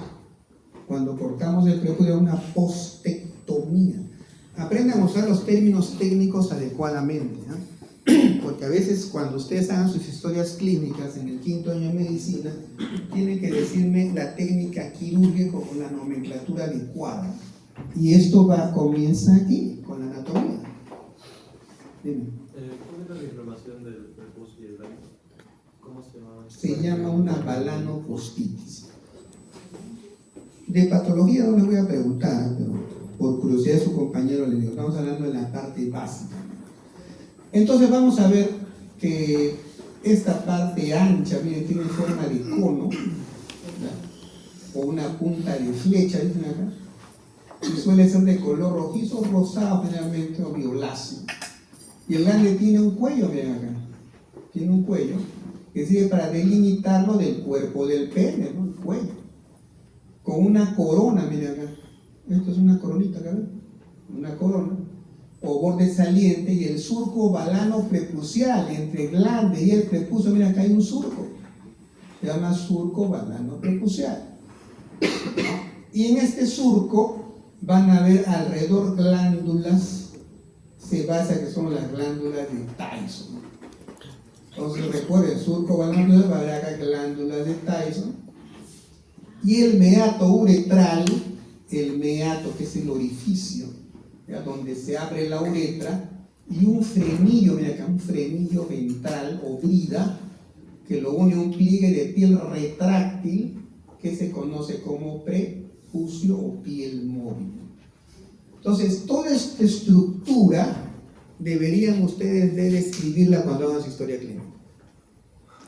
Cuando cortamos el prepucio, una postectomía. Aprendan a usar los términos técnicos adecuadamente, ¿no? Porque a veces cuando ustedes hagan sus historias clínicas en el 5º año de medicina, tienen que decirme la técnica quirúrgica con la nomenclatura adecuada. Y esto comienza aquí, con la anatomía. Dime. ¿Cómo es la inflamación del prepucio y el glande? ¿Cómo se llama? Se llama una balanopostitis. De patología no le voy a preguntar, pero por curiosidad de su compañero le digo, estamos hablando de la parte básica. Entonces vamos a ver que esta parte ancha, miren, tiene forma de cono, ¿verdad?, o una punta de flecha, ¿dicen acá? Y suele ser de color rojizo o rosado generalmente, o violáceo. Y el glande tiene un cuello, miren acá, tiene un cuello que sirve para delimitarlo del cuerpo del pene, ¿no?, el cuello, con una corona, miren acá. Esto es una coronita, acá, ¿ven? Una corona o borde saliente, y el surco balano prepucial entre el glande y el prepucio, mira, acá hay un surco, se llama surco balano prepucial. Y en este surco van a ver alrededor glándulas, se basa que son las glándulas de Tyson. Entonces recuerden, surco balano prepucial, va a haber acá glándulas de Tyson, y el meato uretral, el meato que es el orificio, ¿ya?, donde se abre la uretra, y un frenillo, mira acá, un frenillo ventral o brida que lo une a un pliegue de piel retráctil que se conoce como prepucio o piel móvil. Entonces, toda esta estructura deberían ustedes de describirla cuando hagan su historia clínica.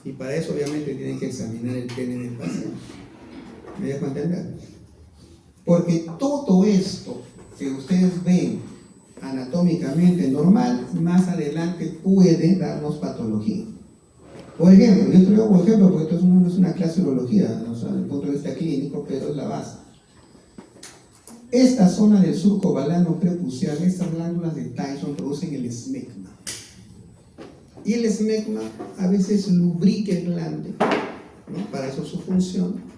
Y para eso obviamente tienen que examinar el pene del paciente. ¿Me dejo entender? Porque todo esto que ustedes ven anatómicamente normal, más adelante puede darnos patología. Por ejemplo, yo traigo por ejemplo, porque esto no es una clase de urología, ¿no?, o sea, desde el punto de vista clínico, pero es la base. Esta zona del surco balano prepucial, estas glándulas de Tyson producen el esmegma. Y el esmegma a veces lubrica el glande, ¿no?, para eso es su función.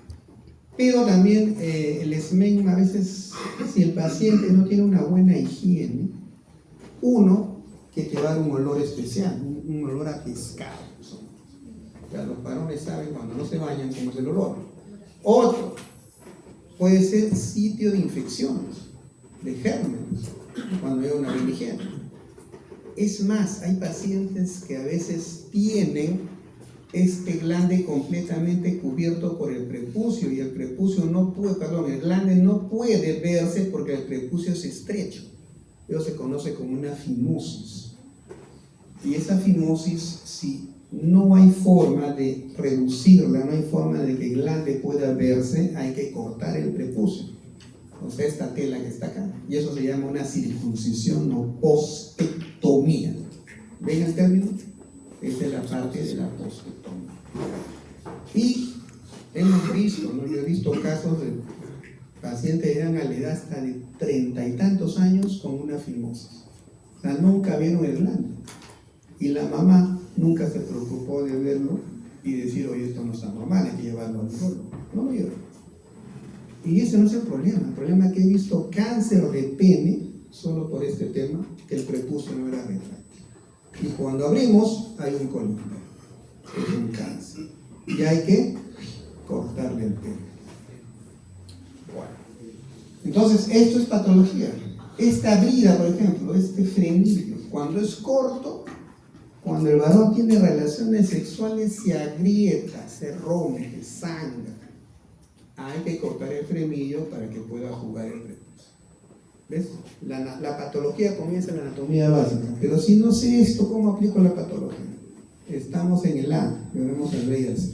Pero también el esmegma, a veces, si el paciente no tiene una buena higiene, que te va a dar un olor especial, un olor a pescado. O sea, los varones saben cuando no se bañan cómo es el olor. Otro, puede ser sitio de infecciones, de gérmenes, cuando hay una buena higiene. Es más, hay pacientes que a veces tienen este glande completamente cubierto por el prepucio, y el prepucio no puede, perdón, el glande no puede verse porque el prepucio es estrecho. Eso se conoce como una fimosis. Y esa fimosis, si no hay forma de reducirla, no hay forma de que el glande pueda verse, hay que cortar el prepucio. O sea, esta tela que está acá. Y eso se llama una circuncisión o postectomía. ¿Ven el término? Esta es la parte de la postectomía. Y hemos visto, ¿no?, yo he visto casos de Pacientes llegan a la edad hasta de 30 y tantos años con una fimosis. O sea, nunca vieron el glande. Y la mamá nunca se preocupó de verlo y decir, oye, esto no está normal, hay que llevarlo al neurólogo. No lo llevan. Y ese no es el problema es que he visto cáncer de pene solo por este tema, que el prepucio no era retráctil. Y cuando abrimos, hay un cólico, es un cáncer. Y hay que cortarle el pene. Bueno. Entonces, esto es patología. Esta brida, por ejemplo, este frenillo, cuando es corto, cuando el varón tiene relaciones sexuales, se agrieta, se rompe, sangra. Hay que cortar el frenillo para que pueda jugar el prepucio. ¿Ves? La patología comienza en la anatomía básica. Pero si no sé esto, ¿cómo aplico la patología? Estamos en el A, veremos el rey del C.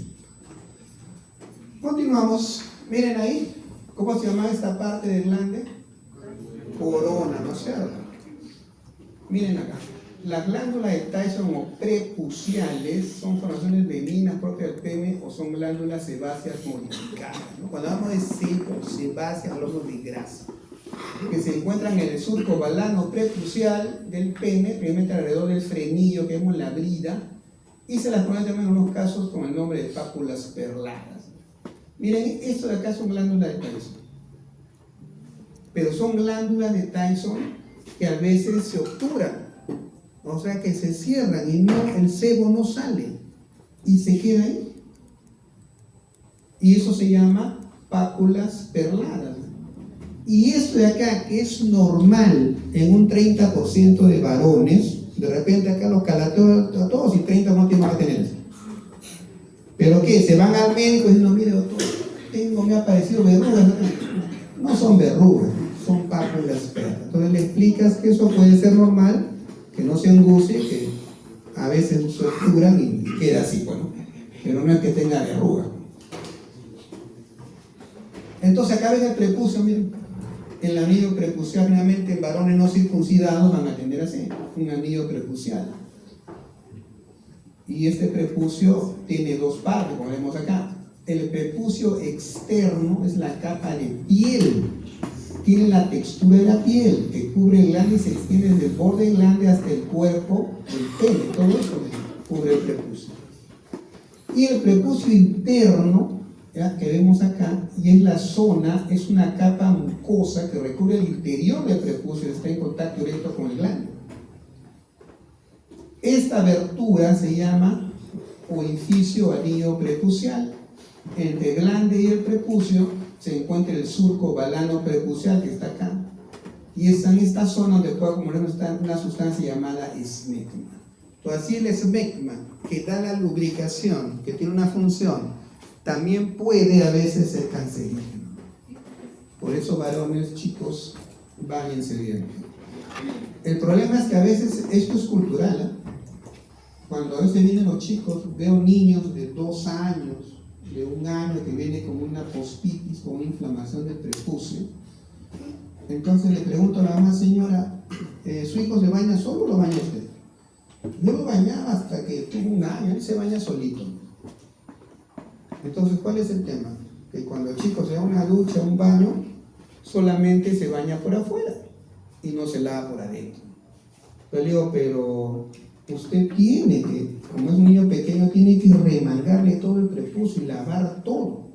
Continuamos. Miren ahí, ¿cómo se llama esta parte del glande? Corona, ¿no es cierto? Miren acá. Las glándulas de Tyson o prepuciales son formaciones benignas propias del pene o son glándulas sebáceas modificadas, ¿no? Cuando hablamos de sebo, sebácea, hablamos de grasa, que se encuentran en el surco balano prepucial del pene, primeramente alrededor del frenillo que vemos en la brida, y se las ponen también en unos casos con el nombre de pápulas perladas. Miren, esto de acá son glándulas de Tyson, pero son glándulas de Tyson que a veces se obturan. O sea que se cierran y no, el sebo no sale y se queda ahí. Y eso se llama pápulas perladas. Y esto de acá, que es normal en un 30% de varones, de repente acá los calateo a todos y 30 no tienen que tener eso. ¿Pero qué? Se van al médico y dicen, no, mire doctor, me ha aparecido verrugas. No son verrugas, son pápulas perladas. Entonces le explicas que eso puede ser normal, que no se angustie, que a veces se obturan y queda así, bueno, pero no es que tenga verruga. Entonces acá ven el prepucio, miren, el anillo prepucial, generalmente en varones no circuncidados van a tener así, un anillo prepucial. Y este prepucio tiene dos partes, como vemos acá. El prepucio externo es la capa de piel, tiene la textura de la piel que cubre el glande y se extiende desde el borde del glande hasta el cuerpo, el pene, todo eso cubre el prepucio. Y el prepucio interno, ¿ya?, que vemos acá, y es la zona, es una capa mucosa que recubre el interior del prepucio, está en contacto directo con el glande. Esta abertura se llama orificio anillo prepucial. Entre el glande y el prepucio se encuentra el surco balano prepucial que está acá, y es en esta zona donde puede acumular una sustancia llamada esmegma. Entonces, así el esmegma, que da la lubricación, que tiene una función, también puede a veces ser cancerígeno. Por eso, varones, chicos, váyanse bien. El problema es que a veces esto es cultural, ¿eh? Cuando a veces vienen los chicos, veo niños de 2 años, de 1 año, que viene con una postitis, con una inflamación del prepucio. Entonces le pregunto a la mamá, señora, ¿su hijo se baña solo o lo baña usted? Yo lo bañaba hasta que tuvo 1 año, él se baña solito. Entonces, ¿cuál es el tema? Que cuando el chico se da una ducha, un baño, solamente se baña por afuera y no se lava por adentro. Yo le digo, pero usted tiene que, como es un niño pequeño, tiene que remangarle todo el prepucio y lavar todo,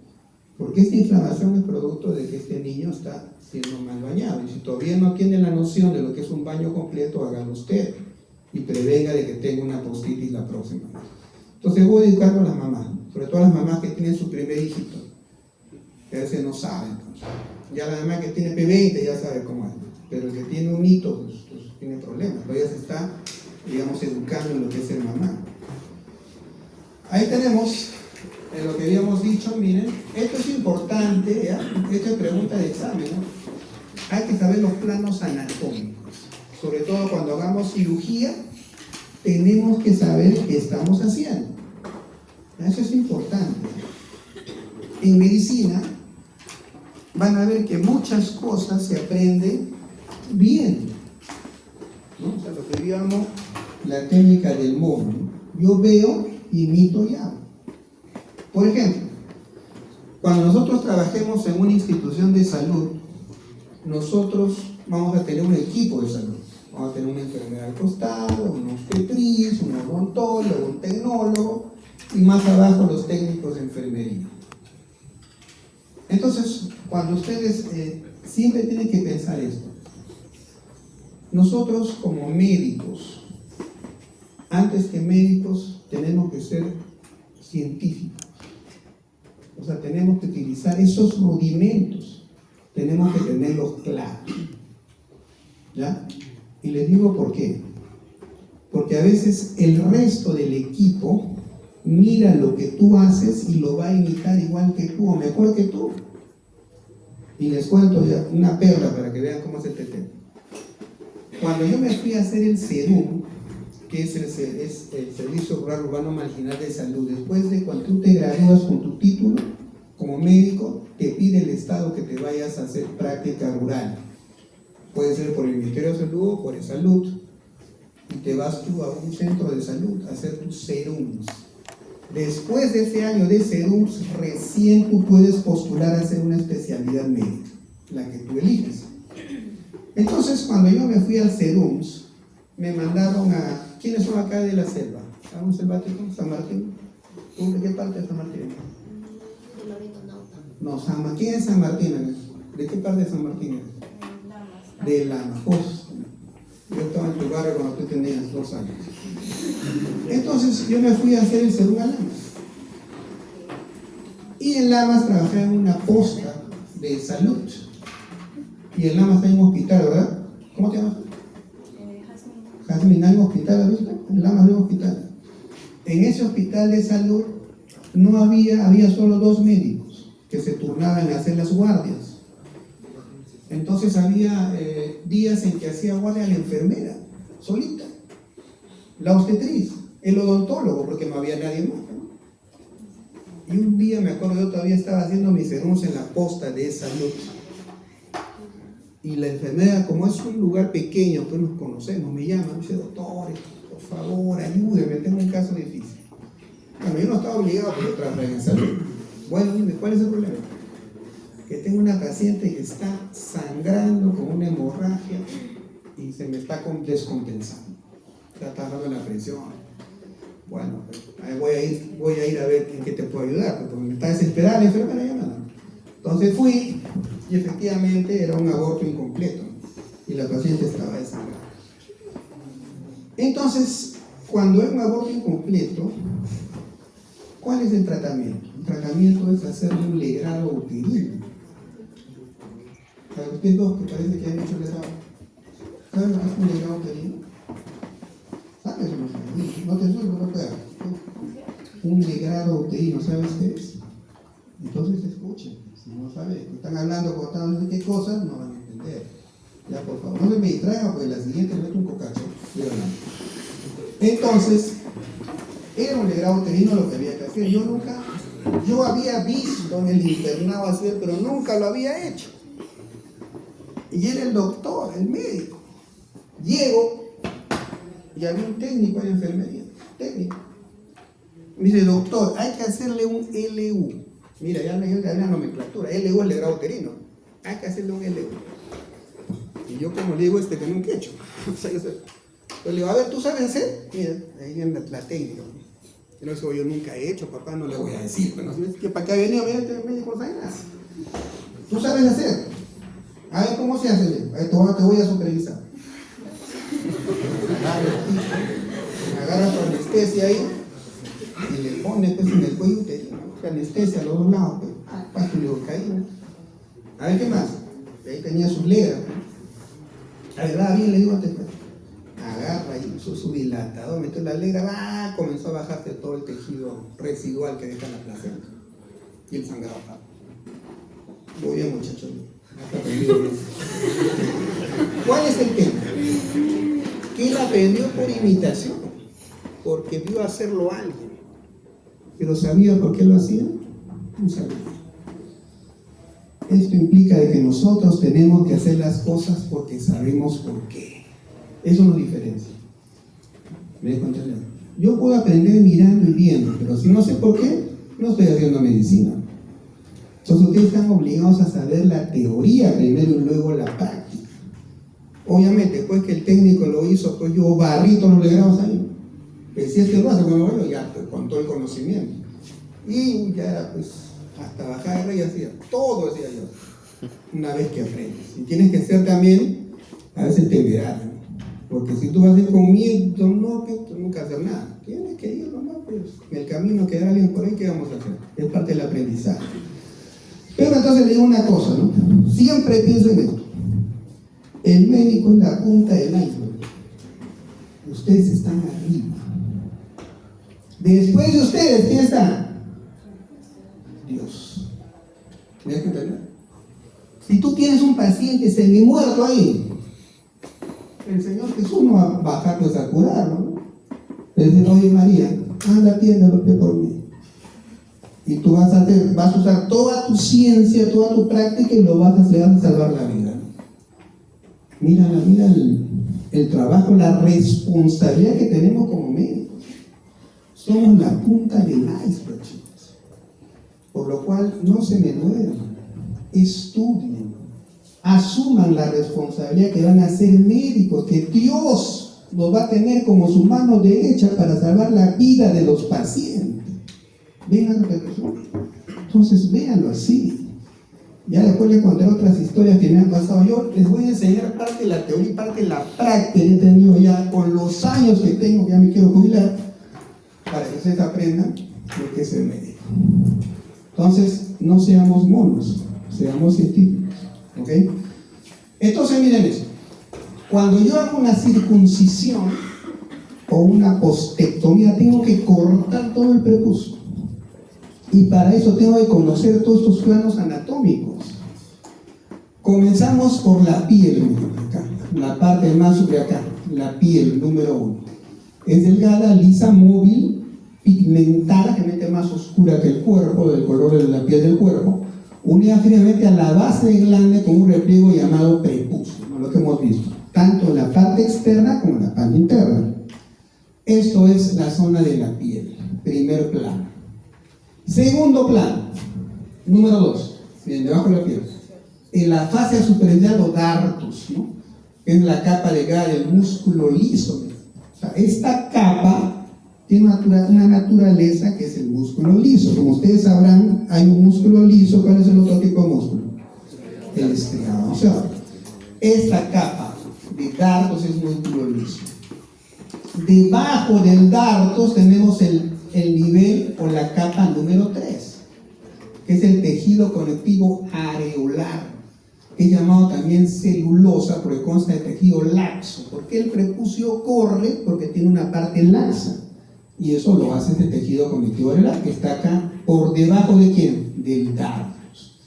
porque esta inflamación es producto de que este niño está siendo mal bañado. Y si todavía no tiene la noción de lo que es un baño completo, hágalo usted y prevenga de que tenga una postitis la próxima vez. Entonces voy a educar con las mamás, sobre todo las mamás que tienen su primer hijito, que a veces no saben. Ya la mamá que tiene P20 ya sabe cómo es, pero el que tiene un hito pues tiene problemas, todavía se está, digamos, educando en lo que es el mamá. Ahí tenemos lo que habíamos dicho. Miren, esto es importante, ¿ya? Esto es pregunta de examen, ¿no? Hay que saber los planos anatómicos, sobre todo cuando hagamos cirugía, tenemos que saber qué estamos haciendo. Eso es importante. En medicina van a ver que muchas cosas se aprenden bien, ¿no? O sea, lo que yo llamo la técnica del mono, ¿no? Yo veo, imito y hago. Por ejemplo, Cuando nosotros trabajemos en una institución de salud, nosotros vamos a tener un equipo de salud. Vamos a tener una enfermera al costado, un obstetriz, un odontólogo, un tecnólogo y más abajo los técnicos de enfermería. Entonces, cuando ustedes siempre tienen que pensar esto, nosotros como médicos, antes que médicos, tenemos que ser científicos. O sea, tenemos que utilizar esos rudimentos, tenemos que tenerlos claros. ¿Ya? Y les digo por qué. Porque a veces el resto del equipo mira lo que tú haces y lo va a imitar igual que tú o mejor que tú. Y les cuento ya una perla para que vean cómo es el TT. Cuando yo me fui a hacer el SERUM, que es el Servicio Rural Urbano Marginal de Salud, después de cuando tú te gradúas con tu título como médico, te pide el Estado que te vayas a hacer práctica rural. Puede ser por el Ministerio de Salud o por el Salud. Y te vas tú a un centro de salud a hacer tus serums. Después de ese año de serums, recién tú puedes postular a hacer una especialidad médica, la que tú eliges. Entonces, cuando yo me fui al serums, me mandaron a... ¿Quiénes son acá de la selva? ¿A un selvático? ¿San Martín? ¿De qué parte de San Martín? No, ¿quién es San Martín? ¿De qué parte de San Martín? De Lamas. Yo estaba en tu barrio cuando tú tenías 2 años. Entonces yo me fui a hacer el serum a Lamas. Y en Lamas trabajé en una posta de salud. Y en Lamas hay un hospital, ¿verdad? ¿Cómo te llamas? Jazmín, hay un hospital, ¿has visto? En Lamas hay un hospital. En ese hospital de salud no había solo 2 médicos que se turnaban a hacer las guardias. Entonces había días en que hacía guardia la enfermera, solita, la obstetriz, el odontólogo, porque no había nadie más, ¿no? Y un día me acuerdo, yo todavía estaba haciendo mis serums en la posta de salud. Y la enfermera, como es un lugar pequeño, pues nos conocemos, me llama, me dice: doctor, por favor, ayúdeme, tengo un caso difícil. Bueno, yo no estaba obligado porque yo trabajaba en salud. Bueno, dime, ¿cuál es el problema? Que tengo una paciente que está sangrando con una hemorragia y se me está descompensando. Está bajando la presión. Bueno, voy a ir a ver en qué te puedo ayudar, porque me está desesperada la enfermera llamando. Entonces fui y efectivamente era un aborto incompleto y la paciente estaba desangrada. Entonces, cuando es un aborto incompleto, ¿cuál es el tratamiento? El tratamiento es hacerle un legrado uterino. Para ustedes dos que parece que han hecho legrado, ¿saben lo que es un legrado uterino? ¿Sabes o no sabes? No te suelto, no te hagas. Un legrado uterino, ¿sabes qué es? Entonces escuchen, si no sabes, están hablando, contando no sé qué cosas, no van a entender. Ya, por favor, no se me distraigan, porque la siguiente meto un cocacho. Entonces, era un legrado uterino lo que había que hacer. Yo había visto en el internado hacer, pero nunca lo había hecho. Y era el doctor, el médico. Llego y había un técnico en enfermería, técnico. Me dice: doctor, hay que hacerle un LU. Mira, ya me dio la nomenclatura. LU es legrado uterino. Hay que hacerle un LU. Y yo, como le digo, que nunca he hecho. Yo le digo: a ver, ¿tú sabes hacer? Mira, ahí viene la técnica. Y no digo: yo nunca he hecho, papá, no le voy a decir. Bueno, que para qué ha venido, mira, este médico no sabe nada. ¿Tú sabes hacer? A ver, ¿cómo se hace? A ver, te voy a supervisar. Agarra tu anestesia ahí y le pone pues en el cuello uterino, anestesia a los 2 lados, pues, para que le caína. A ver, ¿qué más? Ahí tenía sus legras. Va bien, le digo antes, pues. Agarra ahí su dilatador, metió la legra, comenzó a bajarse todo el tejido residual que deja la placenta y el sangrado. Muy bien, muchachos. ¿Cuál es el tema? Que él aprendió por imitación, porque vio hacerlo a alguien, pero ¿sabía por qué lo hacía? No sabía. Esto implica de que nosotros tenemos que hacer las cosas porque sabemos por qué. Eso nos diferencia. ¿Me dejo entender? Yo puedo aprender mirando y viendo, pero si no sé por qué, no estoy haciendo medicina. Entonces ustedes están obligados a saber la teoría primero y luego la práctica. Obviamente, después que el técnico lo hizo, pues yo barrí todos los legrados ahí. Pues si es que lo hace, bueno, ya pues, con todo el conocimiento. Y ya era pues, hasta bajar de rey hacía, todo hacía yo. Una vez que aprendes. Y tienes que ser también, a veces temerario. Porque si tú vas a ir con miedo, no, que nunca hacer nada. Tienes que ir nomás, pues. En el camino queda alguien por ahí, ¿qué vamos a hacer? Es parte del aprendizaje. Pero entonces le digo una cosa, ¿no? Siempre pienso en esto. El médico es la punta del iceberg. Ustedes están arriba. Después de ustedes, ¿quién está? Dios. ¿Me das cuenta? Si tú tienes un paciente semi-muerto ahí, el Señor Jesús no va a bajar pues a curarlo, ¿no? Le dice, oye María, anda, atiéndelo por mí. Y tú vas a usar toda tu ciencia, toda tu práctica y le vas a salvar la vida. Mira el trabajo, la responsabilidad que tenemos como médicos. Somos la punta del iceberg, chicos. Por lo cual, no se me duerman, estudien, asuman la responsabilidad que van a ser médicos, que Dios los va a tener como su mano derecha para salvar la vida de los pacientes. Vean lo que pasó. Entonces, véanlo así. Ya después les contaré otras historias que me han pasado. Yo les voy a enseñar parte de la teoría y parte de la práctica que he tenido ya con los años que tengo, que ya me quiero jubilar, para que ustedes aprendan lo que es el médico. Entonces, no seamos monos, seamos científicos. ¿Ok? Entonces, miren esto. Cuando yo hago una circuncisión o una postectomía, tengo que cortar todo el prepucio. Y para eso tengo que conocer todos estos planos anatómicos. Comenzamos por la piel, acá, la parte más sobre acá, la piel, número 1. Es delgada, lisa, móvil, pigmentada, generalmente más oscura que el cuerpo, del color de la piel del cuerpo, unida finalmente a la base del glande con un repliego llamado prepucio, ¿no? Lo que hemos visto, tanto en la parte externa como en la parte interna. Esto es la zona de la piel, primer plano. Segundo plano, número 2, bien, debajo de la piel. En la fascia superficial o dartos, ¿no? Es la capa delgada del músculo liso. O sea, esta capa tiene una naturaleza que es el músculo liso. Como ustedes sabrán, hay un músculo liso. ¿Cuál es el otro tipo de músculo? El estriado. O sea, esta capa de dartos es músculo liso. Debajo del dartos tenemos el nivel o la capa número 3, que es el tejido conectivo areolar, que es llamado también celulosa porque consta de tejido laxo. ¿Por qué el prepucio corre? Porque tiene una parte laxa, y eso lo hace este tejido conectivo areolar, que está acá por debajo de ¿quién? Del dardos.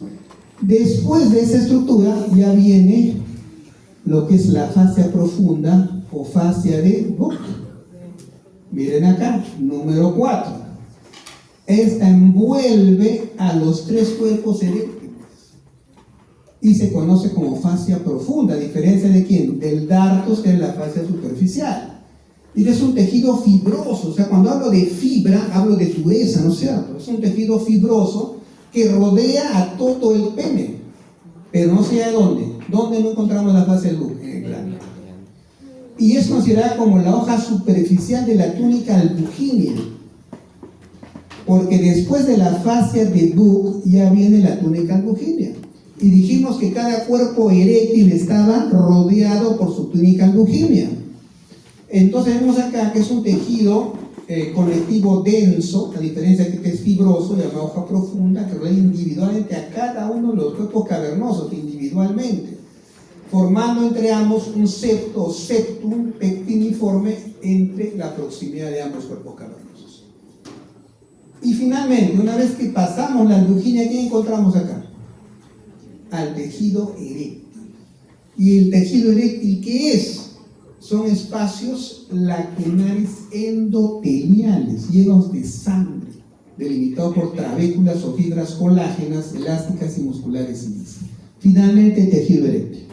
Después de esa estructura ya viene lo que es la fascia profunda o fascia de Buck. Miren acá, número 4. Esta envuelve a los 3 cuerpos eréctiles y se conoce como fascia profunda, a diferencia de ¿quién? Del dartos, que es la fascia superficial. Y es un tejido fibroso. O sea, cuando hablo de fibra, hablo de dureza, ¿no es cierto? Es un tejido fibroso que rodea a todo el pene, pero no sé de dónde. ¿Dónde no encontramos la fascia del Buck? En el glande. Y es considerada como la hoja superficial de la túnica albuginea, porque después de la fascia de Buck ya viene la túnica albuginea. Y dijimos que cada cuerpo eréctil estaba rodeado por su túnica albuginea. Entonces vemos acá que es un tejido conectivo denso, a diferencia de que es fibroso, llamado hoja profunda, que rodea individualmente a cada uno de los cuerpos cavernosos, individualmente, formando entre ambos un septo o septum pectiniforme entre la proximidad de ambos cuerpos cavernosos. Y finalmente, una vez que pasamos la albuginea, ¿qué encontramos acá? Al tejido eréctil. ¿Y el tejido eréctil qué es? Son espacios lacunares endoteliales, llenos de sangre, delimitados por trabéculas o fibras colágenas, elásticas y musculares lisas. Finalmente, el tejido eréctil.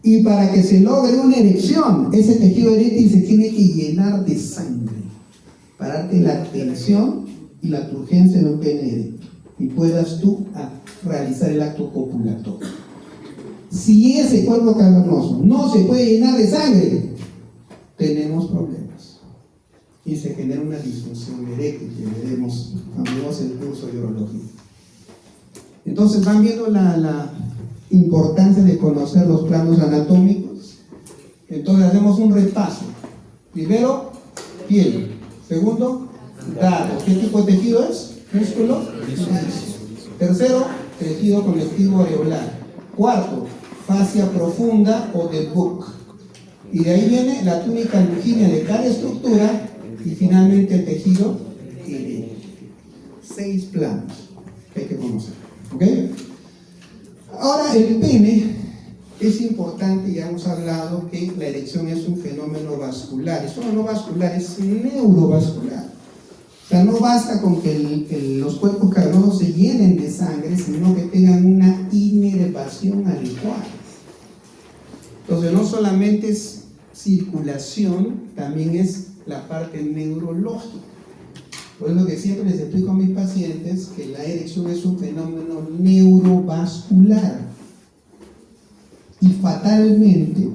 Y para que se logre una erección, ese tejido eréctil se tiene que llenar de sangre para darte la tensión y la turgencia de un pene eréctil. y puedas tú realizar el acto copulatorio. Si ese cuerpo cavernoso no se puede llenar de sangre, tenemos problemas y se genera una disfunción eréctil que veremos cuando veamos el curso de urología. Entonces van viendo la importancia de conocer los planos anatómicos. Entonces hacemos un repaso. Primero, piel. Segundo, datos. ¿Qué tipo de tejido es? Músculo. Tercero, tejido conectivo areolar. Cuarto, fascia profunda o de Buck. Y de ahí viene la túnica longínea de cada estructura y finalmente el tejido eréctil. 6 planos que hay que conocer. ¿Ok? Ahora el pene es importante, ya hemos hablado que la erección es un fenómeno vascular. Es no vascular, es neurovascular. O sea, no basta con que los cuerpos cavernosos se llenen de sangre, sino que tengan una inervación adecuada. Entonces no solamente es circulación, también es la parte neurológica. Por eso que siempre les explico a mis pacientes que la erección es un fenómeno neurovascular. Y fatalmente,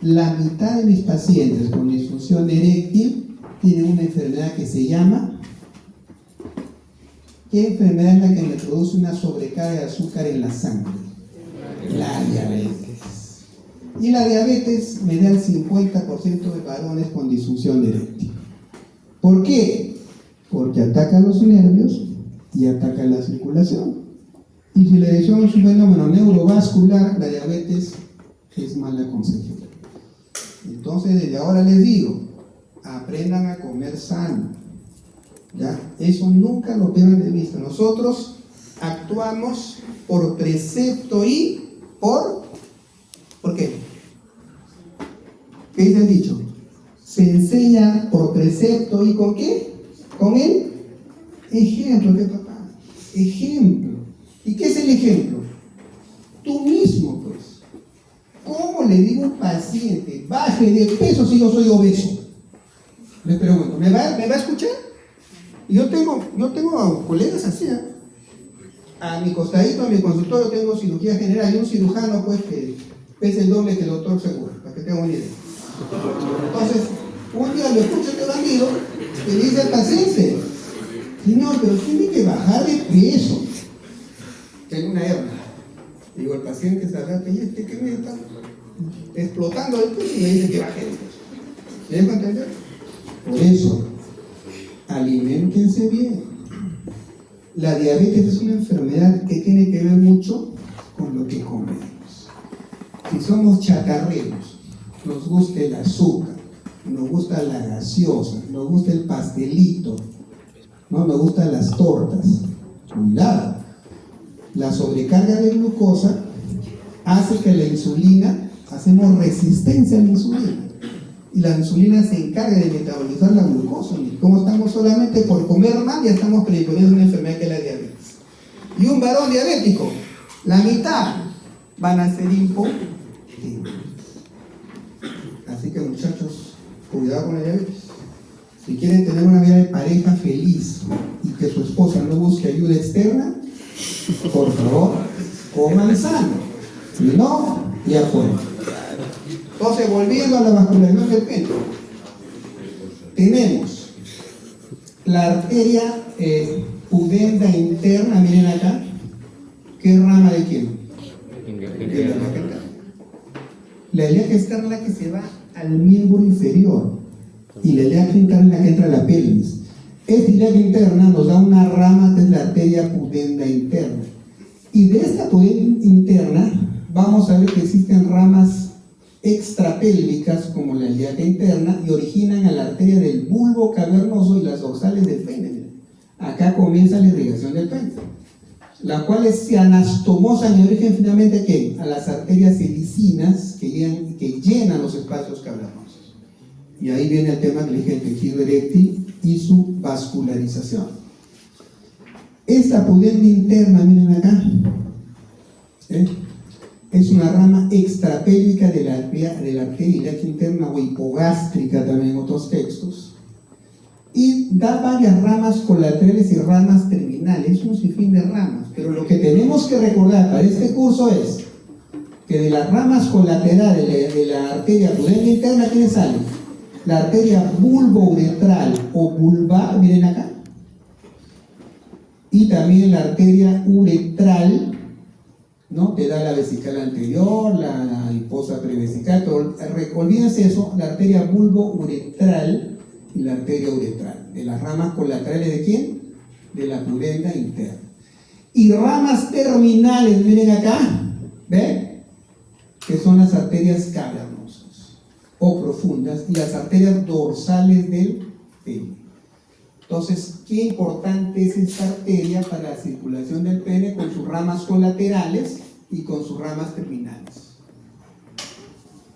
la mitad de mis pacientes con disfunción eréctil tienen una enfermedad que se llama... ¿Qué enfermedad es la que me produce una sobrecarga de azúcar en la sangre? La diabetes. Y la diabetes me da el 50% de varones con disfunción eréctil. ¿Por qué? Porque ataca los nervios y ataca la circulación. Y si la erección es un fenómeno neurovascular, la diabetes es mala consejera. Entonces, desde ahora les digo, aprendan a comer sano. ¿Ya? Eso nunca lo pierdan de vista. Nosotros actuamos por precepto y ¿por qué? ¿Qué dice el dicho? Se enseña por precepto y ¿con qué? Con el ejemplo, ¿qué papá? Ejemplo. ¿Y qué es el ejemplo? Tú mismo, pues. ¿Cómo le digo a un paciente, baje de peso si yo soy obeso? Le pregunto, ¿me va a escuchar? Yo tengo colegas así, ¿eh? A mi costadito, a mi consultorio, tengo cirugía general y un cirujano, pues, que pesa el doble que el doctor seguro, para que tengan una idea. Entonces, un día lo escucha este bandido y le dice al paciente, señor, pero tiene que bajar de peso. Tengo una hernia. Digo, el paciente se agarra y este que me está explotando el peso y me dice que baje de peso. ¿Me dejo entender? Por eso, aliméntense bien. La diabetes es una enfermedad que tiene que ver mucho con lo que comemos. Si somos chatarreros, nos gusta el azúcar, nos gusta la gaseosa, nos gusta el pastelito, ¿no? Nos gustan las tortas. Cuidado. La sobrecarga de glucosa hace que la insulina, hacemos resistencia a la insulina. Y la insulina se encarga de metabolizar la glucosa. Y como estamos solamente por comer mal, ya estamos predisponiendo una enfermedad que es la diabetes. Y un varón diabético, la mitad van a ser hipotensos. Así que muchachos, cuidado con la diabetes. Si quieren tener una vida de pareja feliz y que su esposa no busque ayuda externa, por favor, coman sano. Si no, ya fue. Entonces, volviendo a la vascularización del pene, tenemos la arteria pudenda interna, miren acá, ¿qué rama de quién? De la ilíaca interna. La ilíaca externa es la que se va al miembro inferior y la ilíaca interna es la que entra a la pelvis. Esta ilíaca interna nos da una rama que es la arteria pudenda interna. Y de esta pudenda interna vamos a ver que existen ramas extrapélvicas como la ilíaca interna y originan a la arteria del bulbo cavernoso y las dorsales del pene. Acá comienza la irrigación del pene, las cuales se anastomosan y origen finalmente ¿qué? A las arterias helicinas que llenan los espacios cavernosos. Y ahí viene el tema que le dije, el tejido eréctil y su vascularización. Esta pudenda interna, miren acá, es una rama extrapélvica de la arteria ilíaca interna o hipogástrica también en otros textos, y da varias ramas colaterales y ramas terminales, un sinfín de ramas, pero lo que tenemos que recordar para este curso es que de las ramas colaterales de la arteria pudenda interna, ¿quiénes salen? La arteria bulbouretral o vulvar, miren acá, y también la arteria uretral, ¿no? Te da la vesical anterior, la hiposa prevesical, pero olvídense eso, la arteria bulbouretral y la arteria uretral, de las ramas colaterales ¿de quién? De la pudenda interna. Y ramas terminales, miren acá, ¿ven? Que son las arterias cavernosas o profundas y las arterias dorsales del pene. Entonces, qué importante es esta arteria para la circulación del pene con sus ramas colaterales y con sus ramas terminales.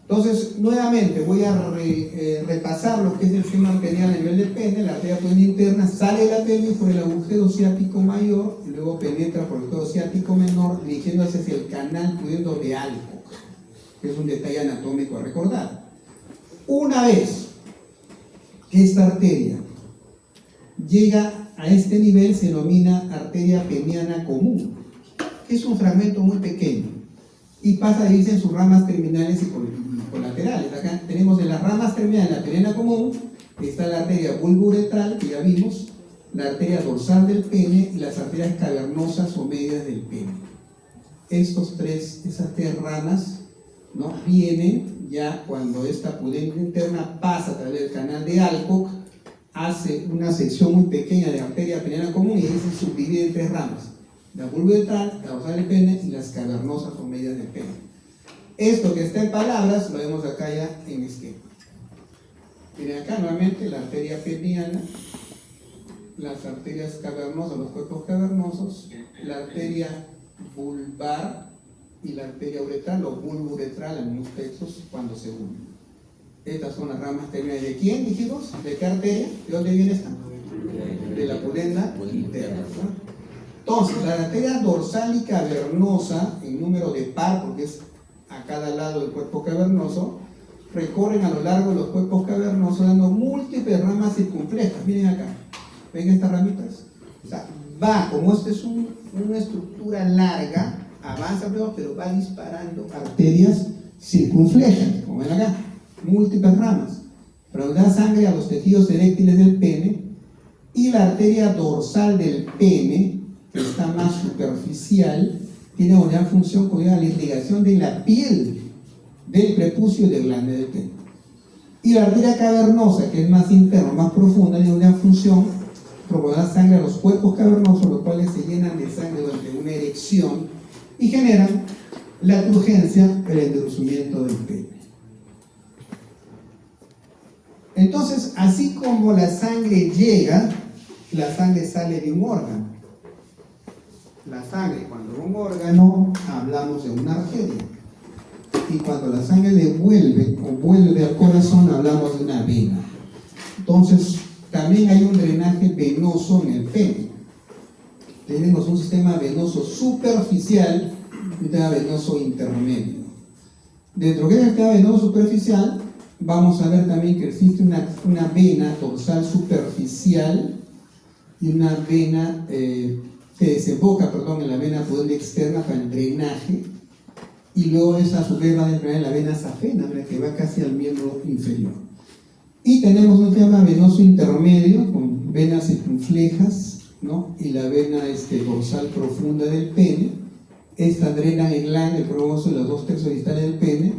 Entonces, nuevamente voy a repasar lo que es el sistema arterial a nivel del pene. La arteria pudenda interna sale de la pelvis por el agujero ciático mayor y luego penetra por el agujero ciático menor, dirigiéndose hacia el canal pudendo de Alcock, que es un detalle anatómico a recordar. Una vez que esta arteria llega a este nivel, se denomina arteria peniana común, que es un fragmento muy pequeño y pasa a dividirse en sus ramas terminales y colaterales. Acá tenemos en las ramas terminales la peniana común, está la arteria bulbouretral, que ya vimos, la arteria dorsal del pene y las arterias cavernosas o medias del pene. Esas tres ramas, ¿no? Vienen ya cuando esta pudenda interna pasa a través del canal de Alcock, hace una sección muy pequeña de arteria peniana común y ahí se subdivide en tres ramas: la bulbouretral, la dorsal del pene y las cavernosas o medias del pene. Esto que está en palabras lo vemos acá ya en esquema. Miren acá nuevamente la arteria peniana, las arterias cavernosas, los cuerpos cavernosos, la arteria vulvar y la arteria uretral o bulbouretral en unos textos cuando se unen. Estas son las ramas terminales. ¿De quién dijimos? ¿De qué arteria? ¿De dónde viene esta? De la pudenda interna, ¿no? Entonces, la arteria dorsal y cavernosa, en número de par, porque es a cada lado del cuerpo cavernoso, recorren a lo largo de los cuerpos cavernosos dando múltiples ramas circunflejas. Miren acá, ¿ven estas ramitas? O sea, va, como esta es una estructura larga, avanza pero va disparando arterias circunflejas, como ven acá, múltiples ramas, para dar sangre a los tejidos eréctiles del pene. Y la arteria dorsal del pene, que está más superficial, tiene una función con la irrigación de la piel del prepucio y del glande del pene. Y la arteria cavernosa, que es más interna, más profunda, tiene una función provocar sangre a los cuerpos cavernosos, los cuales se llenan de sangre durante una erección y generan la turgencia, el endurecimiento del pene. Entonces, así como la sangre llega, la sangre sale de un órgano. La sangre, cuando un órgano, hablamos de una arteria. Y cuando la sangre devuelve o vuelve al corazón, hablamos de una vena. Entonces, también hay un drenaje venoso en el pene. Tenemos un sistema venoso superficial y un sistema venoso intermedio. Dentro del sistema venoso superficial, vamos a ver también que existe una vena dorsal superficial y una vena que desemboca, en la vena pudenda externa para el drenaje, y luego esa a su vez va a drenar en la vena safena, que va casi al miembro inferior. Y tenemos un sistema venoso intermedio con venas circunflejas, ¿no? Y la vena dorsal profunda del pene. Esta drena el glande promoso de los 2/3 distales del pene.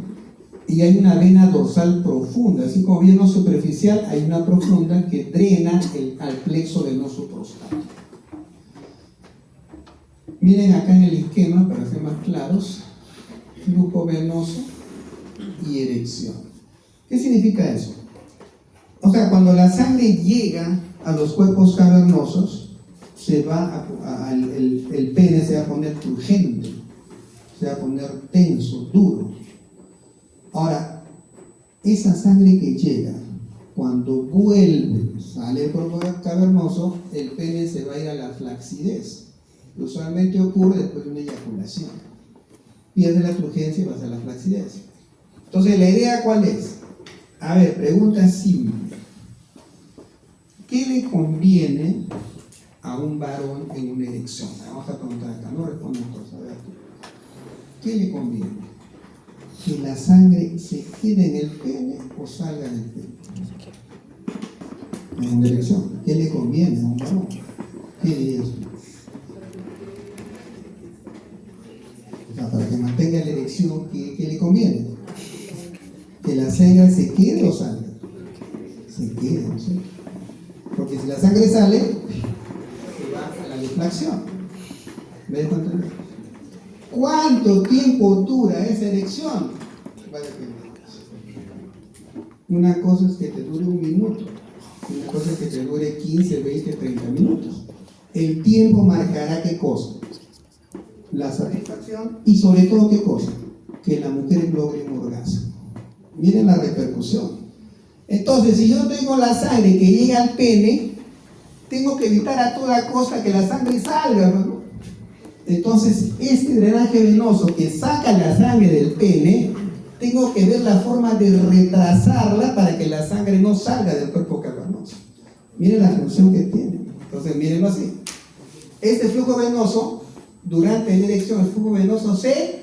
Y hay una vena dorsal profunda, así como vena superficial, hay una profunda que drena al plexo venoso prostático. Miren acá en el esquema, para ser más claros, flujo venoso y erección. ¿Qué significa eso? O sea, cuando la sangre llega a los cuerpos cavernosos, el pene se va a poner turgente, se va a poner tenso, duro. Ahora, esa sangre que llega, cuando vuelve, sale del cuerpo cavernoso, el pene se va a ir a la flacidez. Usualmente ocurre después de una eyaculación. Pierde la turgencia y pasa a la flacidez. Entonces, ¿la idea cuál es? A ver, pregunta simple. ¿qué le conviene a un varón en una erección? Vamos a preguntar acá, no respondan cosas. A ver, ¿qué le conviene? ¿Que la sangre se quede en el pene o salga del pene? En la erección. ¿Qué le conviene a un varón? ¿Qué dirías tú? O sea, para que mantenga la erección, ¿qué le conviene? ¿Que la sangre se quede o salga? Se quede, ¿no sé? Porque si la sangre sale, se va a la deflación. ¿Me dejo entender? ¿Cuánto tiempo dura esa erección? Va a depender. Una cosa es que te dure un minuto, una cosa es que te dure 15, 20, 30 minutos. El tiempo marcará qué cosa. La satisfacción y sobre todo qué cosa. Que la mujer logre un orgasmo. Miren la repercusión. Entonces, si yo tengo la sangre que llega al pene, tengo que evitar a toda costa que la sangre salga, ¿no? Entonces, este drenaje venoso que saca la sangre del pene, tengo que ver la forma de retrasarla para que la sangre no salga del cuerpo cavernoso. Miren la función que tiene. Entonces, mírenlo así. Este flujo venoso, durante la erección, el flujo venoso se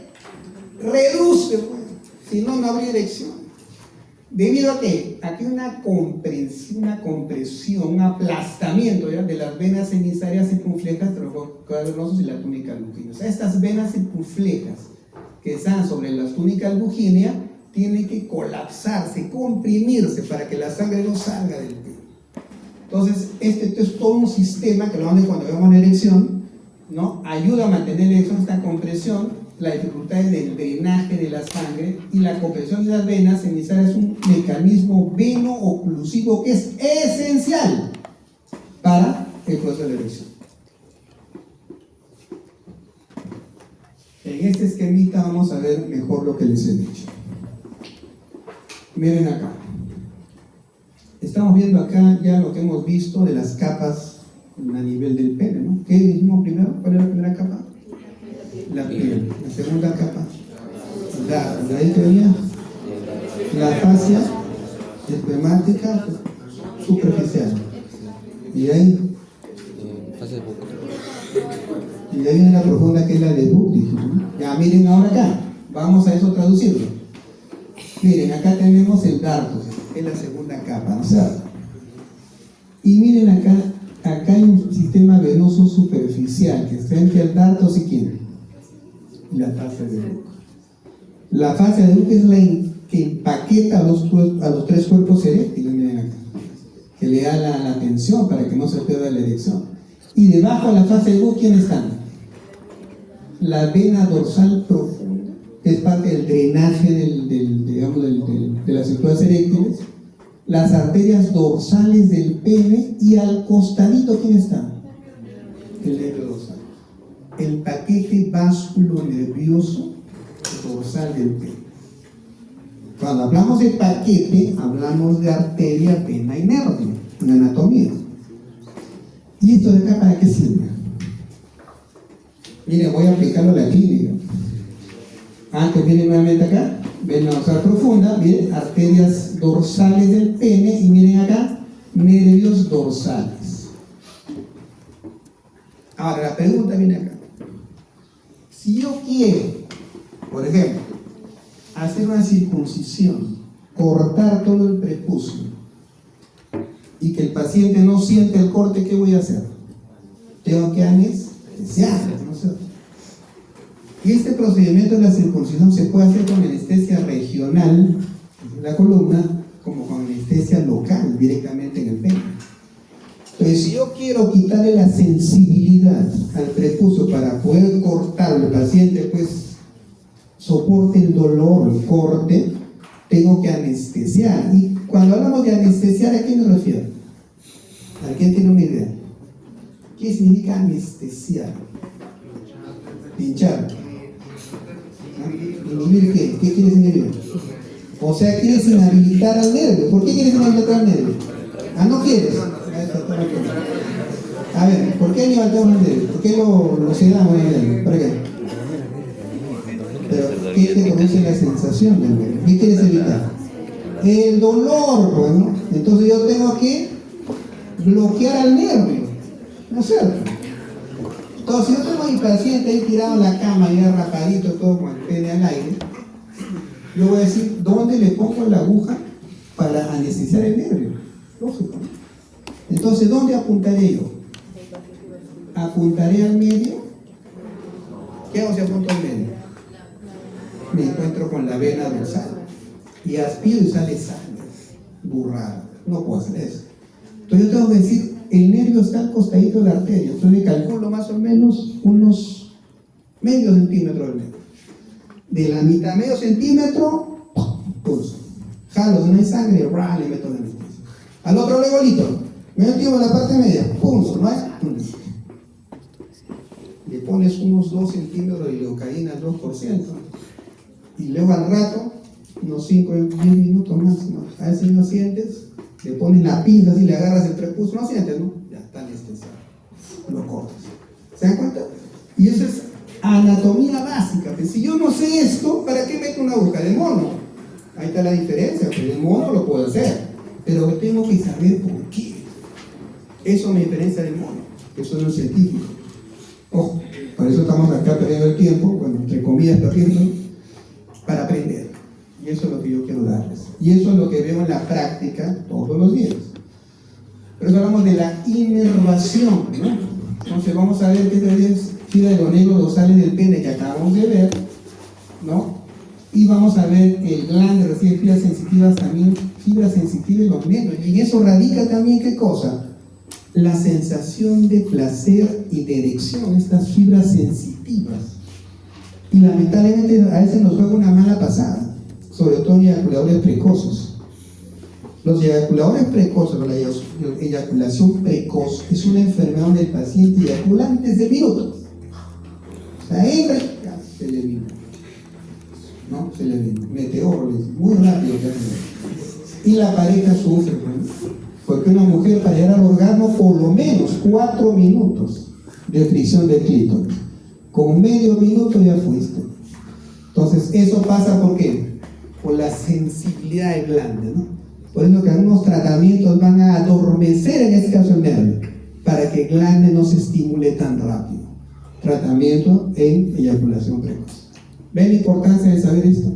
reduce, pues. Si no, no habría erección. ¿Debido a qué? Aquí hay una compresión, un aplastamiento, ¿ya?, de las venas semisarias circunflejas entre los cavernosos y la túnica albuginea. O sea, estas venas circunflejas que están sobre la túnica albuginea tienen que colapsarse, comprimirse para que la sangre no salga del pene. Entonces, este es todo un sistema que lo vamos a ver cuando veamos la erección, ¿no? Ayuda a mantener la erección, esta compresión, la dificultad del drenaje de la sangre y la compresión de las venas semisarias es un mecanismo veno-oclusivo que es esencial para el proceso de erección. En este esquemita vamos a ver mejor lo que les he dicho. Miren acá. Estamos viendo acá ya lo que hemos visto de las capas a nivel del pene, ¿no? ¿Qué dijimos primero? ¿Cuál era la primera capa? La piel. La segunda capa, de ahí que venía la fascia espermática superficial, y de ahí viene la profunda, que es la de Buckley, ¿no? Ya miren ahora acá, vamos a eso traducirlo. Miren, acá tenemos el dardo, es la segunda capa, ¿no es cierto? Y miren acá hay un sistema venoso superficial que está entre el dardo y quién. La fascia de Buck. La fascia de Buck es la que empaqueta a los tres cuerpos eréctiles, miren acá, que le da la tensión para que no se pierda la erección. Y debajo de la fascia de Buck, ¿quiénes están? La vena dorsal profunda, que es parte del drenaje de las estructuras eréctiles, las arterias dorsales del pene, y al costadito, ¿quién está? El nervio dorsal. El paquete vasculo nervioso dorsal del pene. Cuando hablamos de paquete, hablamos de arteria, vena y nervio, en anatomía. ¿Y esto de acá para qué sirve? Mire, voy a aplicarlo a la clínica. Antes viene nuevamente acá, vena dorsal profunda, miren, arterias dorsales del pene, y miren acá, nervios dorsales. Ahora, la pregunta viene acá. Si yo quiero, por ejemplo, hacer una circuncisión, cortar todo el prepucio, y que el paciente no siente el corte, ¿qué voy a hacer? Tengo que anestesiar, ¿no es cierto? Y este procedimiento de la circuncisión se puede hacer con anestesia regional en la columna, como con anestesia local, directamente en el pene. Entonces, si yo quiero quitarle la sensibilidad al prepucio para poder cortarlo, el paciente pues soporte el dolor, el corte, tengo que anestesiar. Y cuando hablamos de anestesiar, ¿a qué me refiero? ¿Alguien tiene una idea? ¿Qué significa anestesiar? Pinchar. ¿Inhibir qué? ¿Qué quieres inhibir? O sea, quieres inhabilitar al nervio. ¿Por qué quieres inhabilitar al nervio? Ah, no quieres. A ver, ¿por qué levantamos el nervio? ¿Por qué lo sedamos el nervio? ¿Para qué? Pero, ¿qué te produce la sensación del nervio? ¿Qué quieres evitar? El dolor, bueno. Entonces yo tengo que bloquear al nervio, ¿no es cierto? Entonces, si yo tengo a mi paciente ahí tirado en la cama, ya rapadito, todo con el pene al aire, yo voy a decir, ¿dónde le pongo la aguja para anestesiar el nervio? Lógico, ¿no? Entonces, ¿dónde apuntaré yo? ¿Apuntaré al medio? ¿Qué hago si apunto al medio? Me encuentro con la vena dorsal y aspiro y sale sangre, burrada. No puedo hacer eso. Entonces yo tengo que decir, el nervio está al costadito de la arteria. Entonces le calculo más o menos unos medio centímetro del nervio. De la mitad, medio centímetro, pulso. Jalo, si no hay sangre, le meto la anestesia. Al otro legolito, medio tiempo en la parte media, pulso, ¿no hay? Le pones unos 2 centímetros de lidocaína al 2%. Y luego al rato, unos 5 o 10 minutos más, ¿no? A ver si no sientes, le pones la pinza, así le agarras el prepucio, no sientes, ¿no? Ya está anestesiado. Lo cortas. ¿Se dan cuenta? Y eso es anatomía básica. Pues si yo no sé esto, ¿para qué meto una aguja de mono? Ahí está la diferencia, pero el mono lo puedo hacer, pero tengo que saber por qué. Eso me diferencia del mono, que soy un científico. Ojo, para eso estamos acá perdiendo el tiempo, bueno, entre comillas perdiendo, para aprender. Y eso es lo que yo quiero darles. Y eso es lo que veo en la práctica todos los días. Pero eso hablamos de la inervación, ¿no? Entonces vamos a ver qué es fibra de los negros dorsales del pene que acabamos de ver, ¿no? Y vamos a ver el glande recibe fibras sensitivas también, fibras sensitivas de los negros. Y en eso radica también, ¿qué cosa? La sensación de placer y de erección, estas fibras sensitivas. Y lamentablemente a veces nos juega una mala pasada, sobre todo en eyaculadores precoces. Los eyaculadores precoces, o la eyaculación precoz, es una enfermedad donde el paciente eyacula antes del minuto. O sea, entra y ya, se le vino. ¿No? Se le vino. Meteoro, muy rápido ya. Y la pareja sufre, ¿no? Porque una mujer para llegar al orgasmo, por lo menos 4 minutos de fricción del clítoris. Con medio minuto ya fuiste. Entonces, eso pasa ¿por qué? Por la sensibilidad del glande, ¿no? Por eso que algunos tratamientos van a adormecer en este caso el nervio, para que el glande no se estimule tan rápido. Tratamiento en eyaculación precoz. ¿Ven la importancia de saber esto?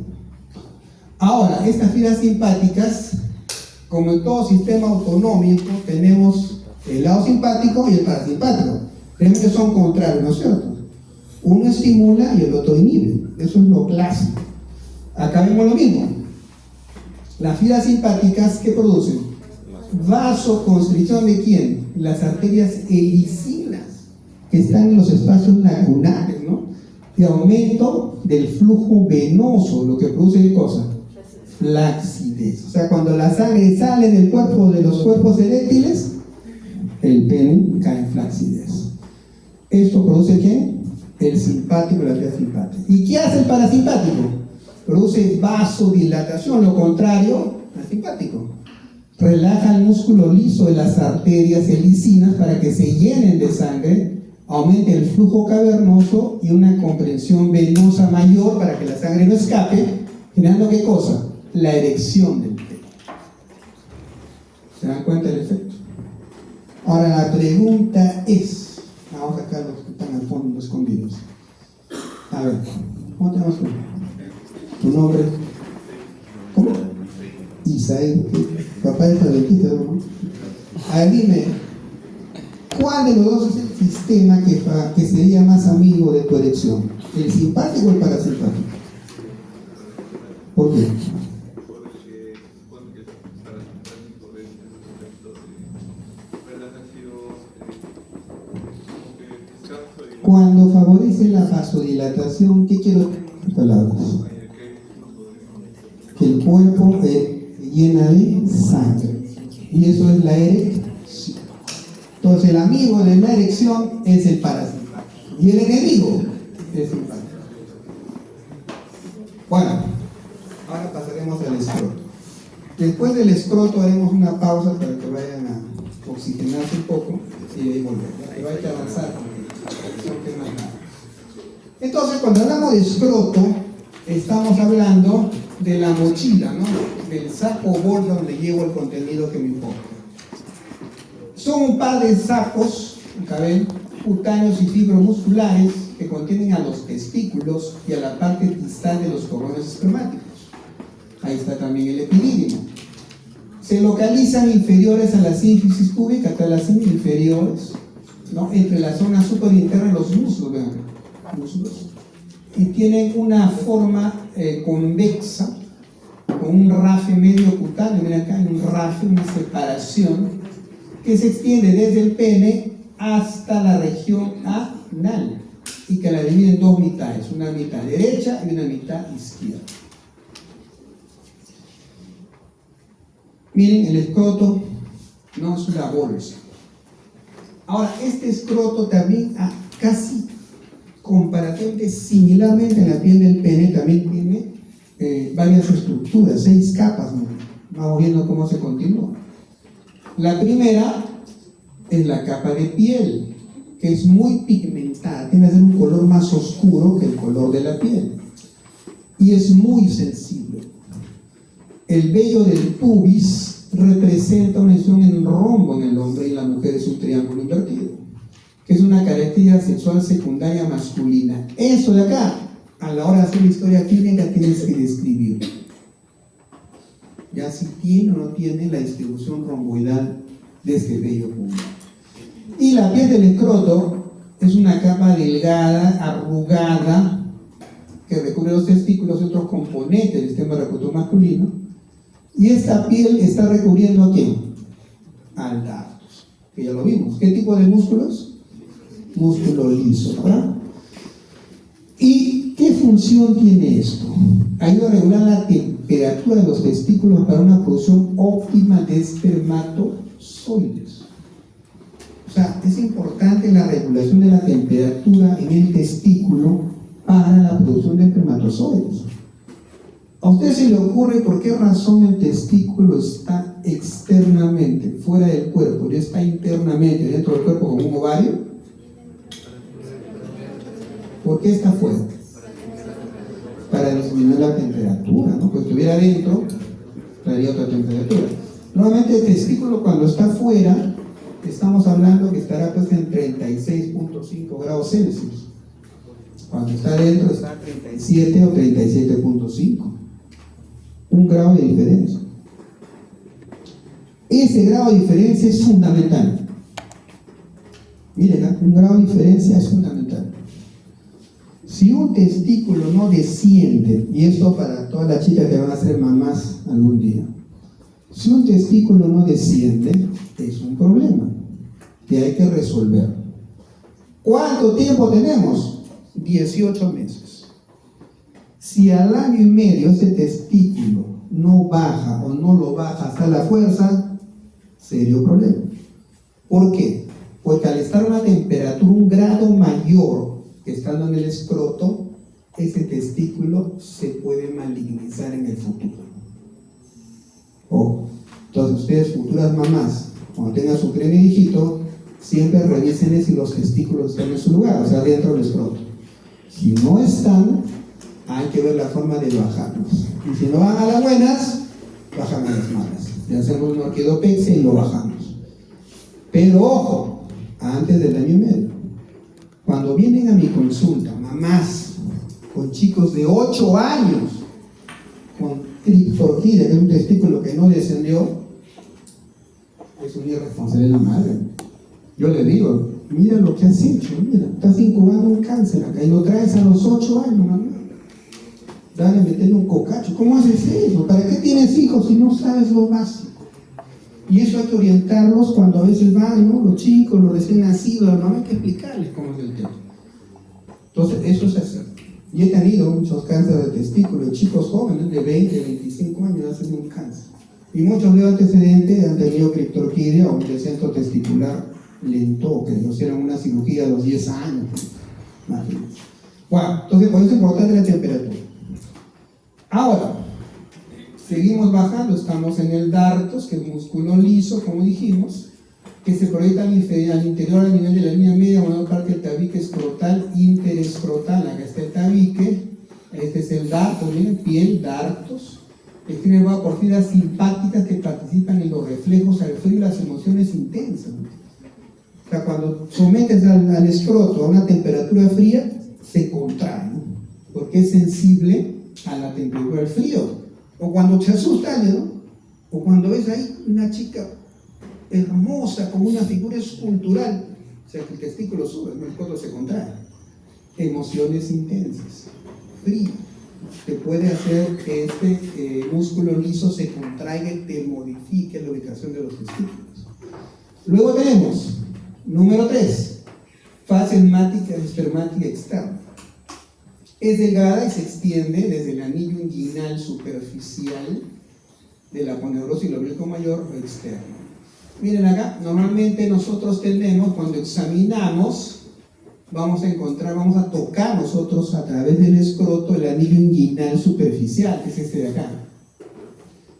Ahora, estas fibras simpáticas, como en todo sistema autonómico, tenemos el lado simpático y el parasimpático. Realmente son contrarios, ¿no es cierto? Uno estimula y el otro inhibe. Eso es lo clásico. Acá vemos lo mismo. Las fibras simpáticas, ¿qué producen? Vasoconstricción de quién? Las arterias helicinas, que están en los espacios lacunares, ¿no? Y aumento del flujo venoso, lo que produce ¿qué cosa? Flacidez. O sea, cuando la sangre sale del cuerpo, de los cuerpos eréctiles, el pene cae en flacidez. ¿Esto produce qué? El simpático y la fibra simpática. ¿Y qué hace el parasimpático? Produce vasodilatación, lo contrario al simpático. Relaja el músculo liso de las arterias helicinas para que se llenen de sangre, aumente el flujo cavernoso y una comprensión venosa mayor para que la sangre no escape, generando ¿qué cosa? La erección del pene. ¿Se dan cuenta del efecto? Ahora la pregunta es, vamos a sacar los que están al fondo escondidos. A ver, ¿cómo te llamas tú? ¿Tu nombre? ¿Cómo? Isaí, papá de Fabetita, ¿no? A ver, dime, ¿cuál de los dos es el sistema que sería más amigo de tu erección? ¿El simpático o el parasimpático? ¿Por qué? Porque supone que el parasimpático es el efecto de relajación, como que descanso y... Cuando favorece la vasodilatación, ¿qué quiero decir en palabras? Que el cuerpo llena de sangre. Y eso es la erección. Entonces el amigo de la erección es el parasimpático. Y el enemigo es el simpático. Bueno, ahora pasaremos al escroto. Después del escroto haremos una pausa para que vayan a oxigenarse un poco y ahí volvemos. Que hay que avanzar. Entonces, cuando hablamos de escroto, estamos hablando de la mochila, ¿no? Del saco o bolsa donde llevo el contenido que me importa. Son un par de sacos, cutáneos y fibromusculares que contienen a los testículos y a la parte distal de los cordones espermáticos. Ahí está también el epidídimo. Se localizan inferiores a la sínfisis púbica, hasta las inferiores, ¿no? Entre la zona superinterna y los músculos, vean, músculos, y tienen una forma convexa, con un rafe medio cutáneo. Miren acá hay un rafe, una separación que se extiende desde el pene hasta la región anal y que la divide en dos mitades, una mitad derecha y una mitad izquierda. Miren, el escroto no es una bolsa. Ahora, este escroto también, casi comparativamente similarmente en la piel del pene, también tiene varias estructuras, 6 capas. ¿No? Vamos viendo cómo se continúa. La primera es la capa de piel, que es muy pigmentada, tiene que ser un color más oscuro que el color de la piel y es muy sensible. El vello del pubis representa una lesión en rombo en el hombre y en la mujer es un triángulo invertido, que es una característica sexual secundaria masculina. Eso de acá, a la hora de hacer la historia clínica, tienes que describir. Ya si tiene o no tiene la distribución romboidal de este vello púbico. Y la piel del escroto es una capa delgada, arrugada, que recubre los testículos y otros componentes del sistema reproductivo masculino. Y esta piel está recubriendo ¿a quién? Al dardos, que ya lo vimos. ¿Qué tipo de músculos? Músculo liso, ¿verdad? ¿Y qué función tiene esto? Ayuda a regular la temperatura de los testículos para una producción óptima de espermatozoides. O sea, es importante la regulación de la temperatura en el testículo para la producción de espermatozoides. ¿A usted se le ocurre por qué razón el testículo está externamente, fuera del cuerpo, y está internamente dentro del cuerpo como un ovario? ¿Por qué está fuera? Para disminuir la temperatura, ¿no? Pues si estuviera dentro, traería otra temperatura. Normalmente el testículo cuando está fuera, estamos hablando que estará pues en 36.5 grados Celsius. Cuando está dentro está a 37 o 37.5. Un grado de diferencia. Ese grado de diferencia es fundamental. Miren, un grado de diferencia es fundamental. Si un testículo no desciende, y esto para todas las chicas que van a ser mamás algún día, si un testículo no desciende, es un problema que hay que resolver. ¿Cuánto tiempo tenemos? 18 meses. Si al año y medio ese testículo no baja o no lo baja hasta la fuerza, serio problema. ¿Por qué? Porque al estar a una temperatura un grado mayor que estando en el escroto, ese testículo se puede malignizar en el futuro. Entonces ustedes, futuras mamás, cuando tengan su primer hijito, siempre revisen si los testículos están en su lugar, o sea, dentro del escroto. Si no están, hay que ver la forma de bajarlos. Y si no van a las buenas, bajan a las malas. Le hacemos una orquidopexia y lo bajamos. Pero ojo, antes del año y medio. Cuando vienen a mi consulta, mamás con chicos de 8 años, con criptorquida, que es un testículo que no descendió, es una irresponsabilidad de la madre. Yo le digo, mira lo que has hecho, mira, estás incubando un cáncer acá y lo traes a los 8 años, mamá. Dale, meterle un cocacho. ¿Cómo haces eso? ¿Para qué tienes hijos si no sabes lo básico? Y eso hay que orientarlos cuando a veces van, ¿no? Los chicos, los recién nacidos, la mamá, hay que explicarles cómo es el tema. Entonces, eso se hace. Y he tenido muchos cánceres de testículo, chicos jóvenes de 20, 25 años hacen un cáncer. Y muchos de antecedentes han tenido criptorquidia o un descenso testicular lento, que nos hicieron una cirugía a los 10 años. Imagínense. Bueno, entonces por eso es importante la temperatura. Ahora, seguimos bajando, estamos en el dartos, que es músculo liso, como dijimos, que se proyecta al interior a nivel de la línea media, una parte del tabique escrotal, interescrotal. Acá está el tabique, este es el dartos, miren, piel, dartos, está inervado por fibras simpáticas que participan en los reflejos al frío y las emociones intensas. O sea, cuando sometes al escroto a una temperatura fría, se contrae, ¿no? Porque es sensible a la temperatura del frío. O cuando te asusta alguien, ¿no? O cuando ves ahí una chica hermosa, con una figura escultural, o sea, que el testículo sube, ¿no? El escroto se contrae. Emociones intensas, frío, que puede hacer que este músculo liso se contraiga y te modifique la ubicación de los testículos. Luego tenemos, número 3, fase espermática externa. Es delgada y se extiende desde el anillo inguinal superficial de la aponeurosis del oblicuo mayor o externo. Miren acá, normalmente nosotros tenemos, cuando examinamos, vamos a tocar nosotros a través del escroto el anillo inguinal superficial, que es este de acá.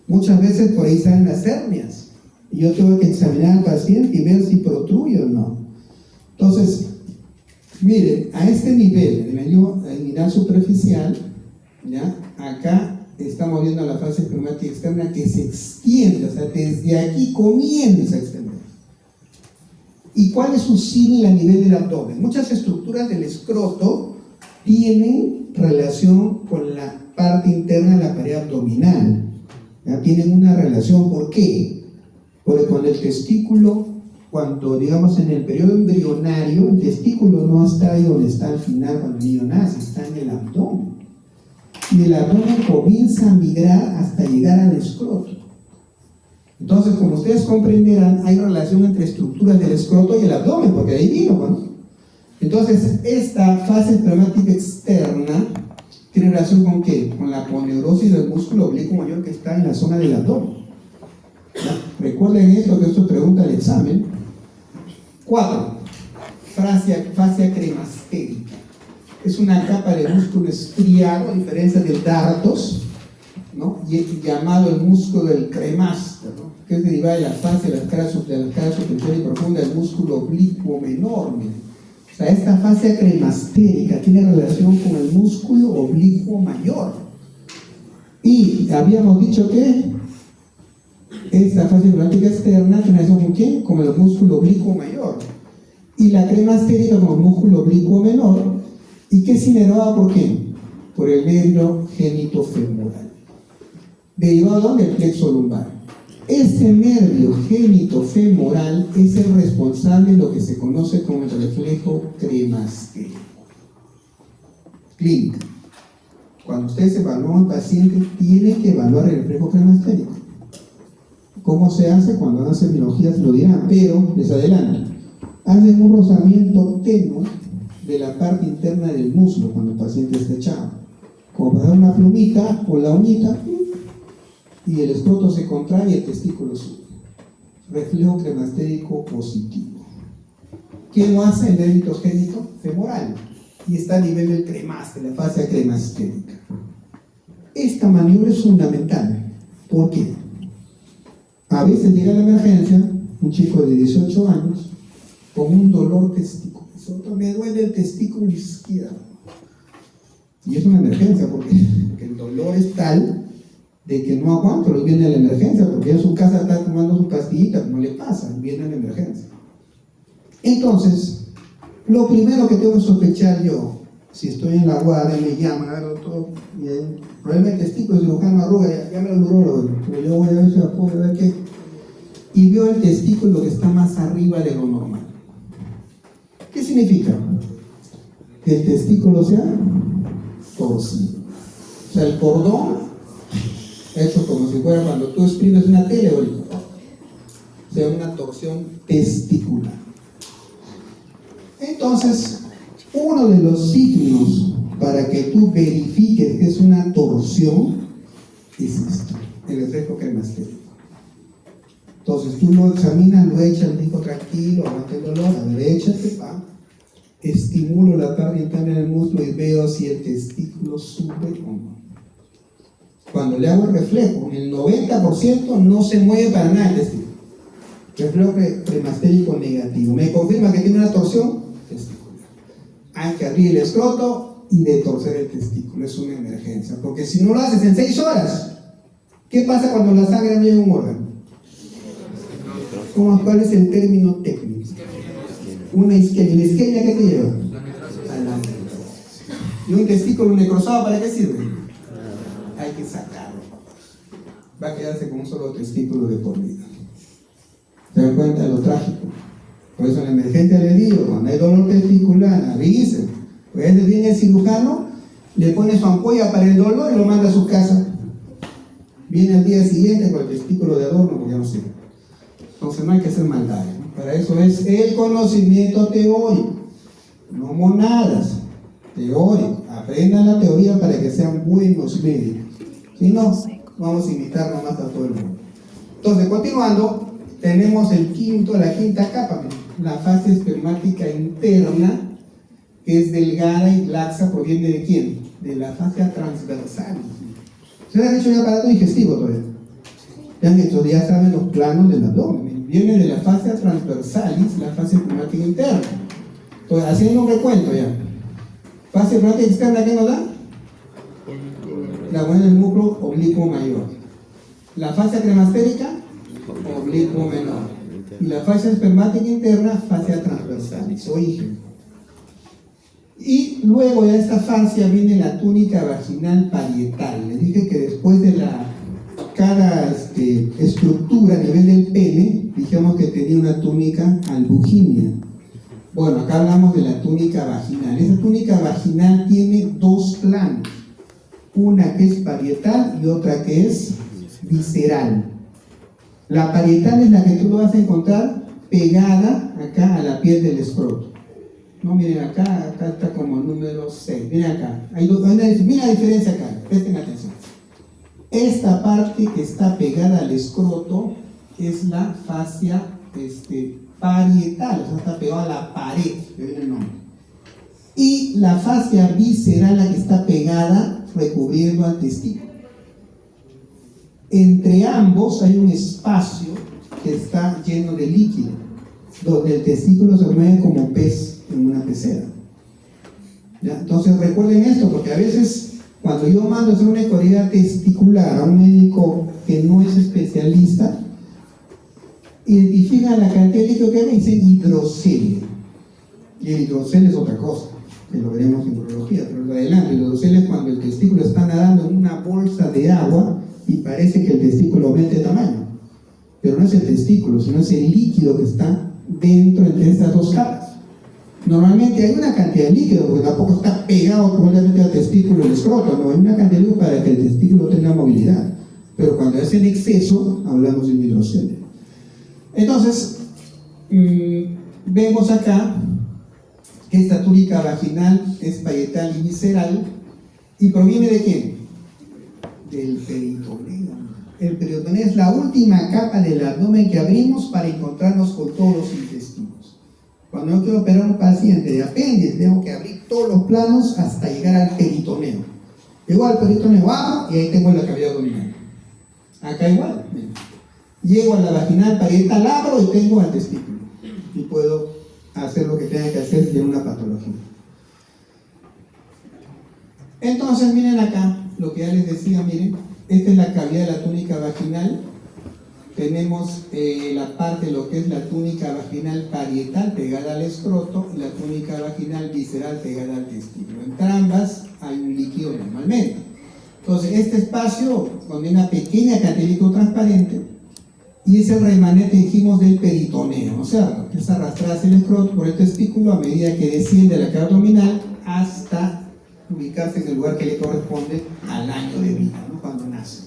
Muchas veces por ahí salen las hernias, y yo tengo que examinar al paciente y ver si protruye o no. Entonces, miren, a este nivel, el anillo inguinal superficial, ¿ya? Acá estamos viendo la fase espermática externa que se extiende, o sea, desde aquí comienza a extender. ¿Y cuál es su símil a nivel del abdomen? Muchas estructuras del escroto tienen relación con la parte interna de la pared abdominal. ¿Ya? Tienen una relación, ¿por qué? Porque cuando el testículo, cuando digamos en el periodo embrionario, el testículo no está ahí donde está al final cuando el niño nace, está en el abdomen. Y el abdomen comienza a migrar hasta llegar al escroto. Entonces, como ustedes comprenderán, hay relación entre estructuras del escroto y el abdomen, porque de ahí vino, ¿no? Entonces, esta fase espermática externa tiene relación con ¿qué? Con la aponeurosis del músculo oblicuo mayor que está en la zona del abdomen. ¿Ya? Recuerden esto, que esto pregunta el examen. 4. Fascia cremastérica. Es una capa de músculo estriado, a diferencia del dartos, ¿no? Y llamado el músculo del cremaster, ¿no? Que es derivada de la fase de la cara superior y profunda del músculo oblicuo menor. O sea, esta fascia cremastérica tiene relación con el músculo oblicuo mayor. Y habíamos dicho que esta fascia espermática externa tiene relación con ¿quién? Con el músculo oblicuo mayor. Y la cremastérica con el músculo oblicuo menor. ¿Y qué es inervada por quién? Por el nervio genitofemoral. ¿Derivado de dónde? El plexo lumbar. Este nervio genitofemoral es el responsable de lo que se conoce como el reflejo cremastérico. Clínica. Cuando ustedes evalúan a un paciente, tienen que evaluar el reflejo cremastérico. ¿Cómo se hace? Cuando hagan semiologías lo dirán, pero les adelanto. Hacen un rozamiento tenue de la parte interna del muslo cuando el paciente está echado. Como para dar una plumita con la uñita, y el escroto se contrae y el testículo sube. Reflejo cremastérico positivo. ¿Quién lo hace? El nervio genitofemoral. Y está a nivel del cremaster, la fascia cremastérica. Esta maniobra es fundamental. ¿Por qué? A veces llega a la emergencia un chico de 18 años con un dolor testicular. Me duele el testículo izquierdo. Y es una emergencia porque el dolor es tal de que no aguanta, pero viene a la emergencia porque en su casa está tomando su pastillita, no le pasa, viene a la emergencia. Entonces, lo primero que tengo que sospechar yo, si estoy en la guardia, me llaman, a ver, doctor, el problema del testículo, cirujano arruga, llámelo al urólogo, pero yo voy a ver si puedo ver qué. Y veo el testículo que está más arriba de lo normal. ¿Qué significa? Que el testículo sea torcido. O sea, el cordón hecho como si fuera cuando tú exprimes una tele, o sea, una torsión testicular. Entonces, uno de los signos para que tú verifiques que es una torsión es esto, el reflejo cremastérico. Entonces tú lo examinas, lo echas, dijo tranquilo, aguanta el dolor, a ver, échate, pa. Estimulo la parte interna del músculo y veo si el testículo sube o no. Cuando le hago el reflejo, en el 90% no se mueve para nada el testículo. Reflejo cremastérico negativo. Me confirma que tiene una torsión testicular. Hay que abrir el escroto y detorcer el testículo. Es una emergencia. Porque si no lo haces en 6 horas, ¿Qué pasa cuando la sangre no llega a un órgano? ¿Cuál es el término técnico? Una isquemia. ¿La isquemia qué te lleva? A la necrosis. ¿Y un testículo necrosado para qué sirve? Hay que sacarlo. Va a quedarse con un solo testículo de por vida. ¿Se dan cuenta de lo trágico? Por eso en la emergencia le digo, cuando hay dolor testicular, avisen. Pues viene el cirujano, le pone su ampolla para el dolor y lo manda a su casa. Viene al día siguiente con el testículo de adorno, porque ya no sirve. Entonces no hay que hacer maldades, ¿no? Para eso es el conocimiento teórico, no monadas, teórico. Aprendan la teoría para que sean buenos médicos. Si no, vamos a imitar nomás a todo el mundo. Entonces, continuando, tenemos la quinta capa, la fase espermática interna, que es delgada y laxa. ¿Proviene de quién? De la fascia transversal. ¿Ustedes han hecho ya aparato digestivo todavía? Ya saben los planos del abdomen. Viene de la fascia transversalis, la fase espermática interna. Entonces, haciendo un recuento ya. Fase espermática externa, ¿qué nos da? La buena del músculo oblicuo mayor. La fascia cremastérica, oblicuo menor. Y la fascia espermática interna, fascia transversalis, origen. Y luego de esta fascia viene la túnica vaginal parietal. Les dije que después de cada estructura a nivel del pene, dijimos que tenía una túnica albuginea. Bueno, acá hablamos de la túnica vaginal. Esa túnica vaginal tiene dos planos. Una que es parietal y otra que es visceral. La parietal es la que tú lo vas a encontrar pegada acá a la piel del escroto. No, miren acá está como número 6. Miren acá. Miren la diferencia acá. Presten atención. Esta parte que está pegada al escroto es la fascia parietal, o sea, está pegada a la pared, que viene el nombre. Y la fascia visceral, la que está pegada, recubriendo al testículo. Entre ambos hay un espacio que está lleno de líquido, donde el testículo se mueve como pez en una pecera. ¿Ya? Entonces recuerden esto, porque a veces cuando yo mando a hacer una ecografía testicular a un médico que no es especialista, identifican la cantidad de líquido que hay y dicen hidrocelia. Y el hidrocelia es otra cosa, que lo veremos en urología, pero adelante. El hidrocelia es cuando el testículo está nadando en una bolsa de agua y parece que el testículo aumenta de tamaño. Pero no es el testículo, sino es el líquido que está dentro entre estas dos capas. Normalmente hay una cantidad de líquido, porque tampoco está pegado completamente al testículo el escroto, no, hay una cantidad de líquido para que el testículo tenga movilidad. Pero cuando es en exceso, hablamos de hidrocelia. Entonces, vemos acá que esta túnica vaginal es parietal y visceral, y proviene ¿de quién? Del peritoneo. El peritoneo es la última capa del abdomen que abrimos para encontrarnos con todos los intestinos. Cuando yo quiero operar a un paciente de apéndice, tengo que abrir todos los planos hasta llegar al peritoneo. Llego al peritoneo, abro y ahí tengo la cavidad abdominal. Acá igual. Llego a la vaginal parietal, abro y tengo al testículo. Y puedo hacer lo que tenga que hacer si tiene una patología. Entonces, miren acá, lo que ya les decía, miren. Esta es la cavidad de la túnica vaginal. Tenemos la parte de lo que es la túnica vaginal parietal pegada al escroto y la túnica vaginal visceral pegada al testículo. Entre ambas hay un líquido normalmente. Entonces, este espacio contiene una pequeña cantidad de líquido transparente y es el remanente, dijimos, del peritoneo, ¿no es cierto? Que es arrastrar el escroto por el testículo a medida que desciende la cavidad abdominal hasta ubicarse en el lugar que le corresponde al año de vida, ¿no? Cuando nace.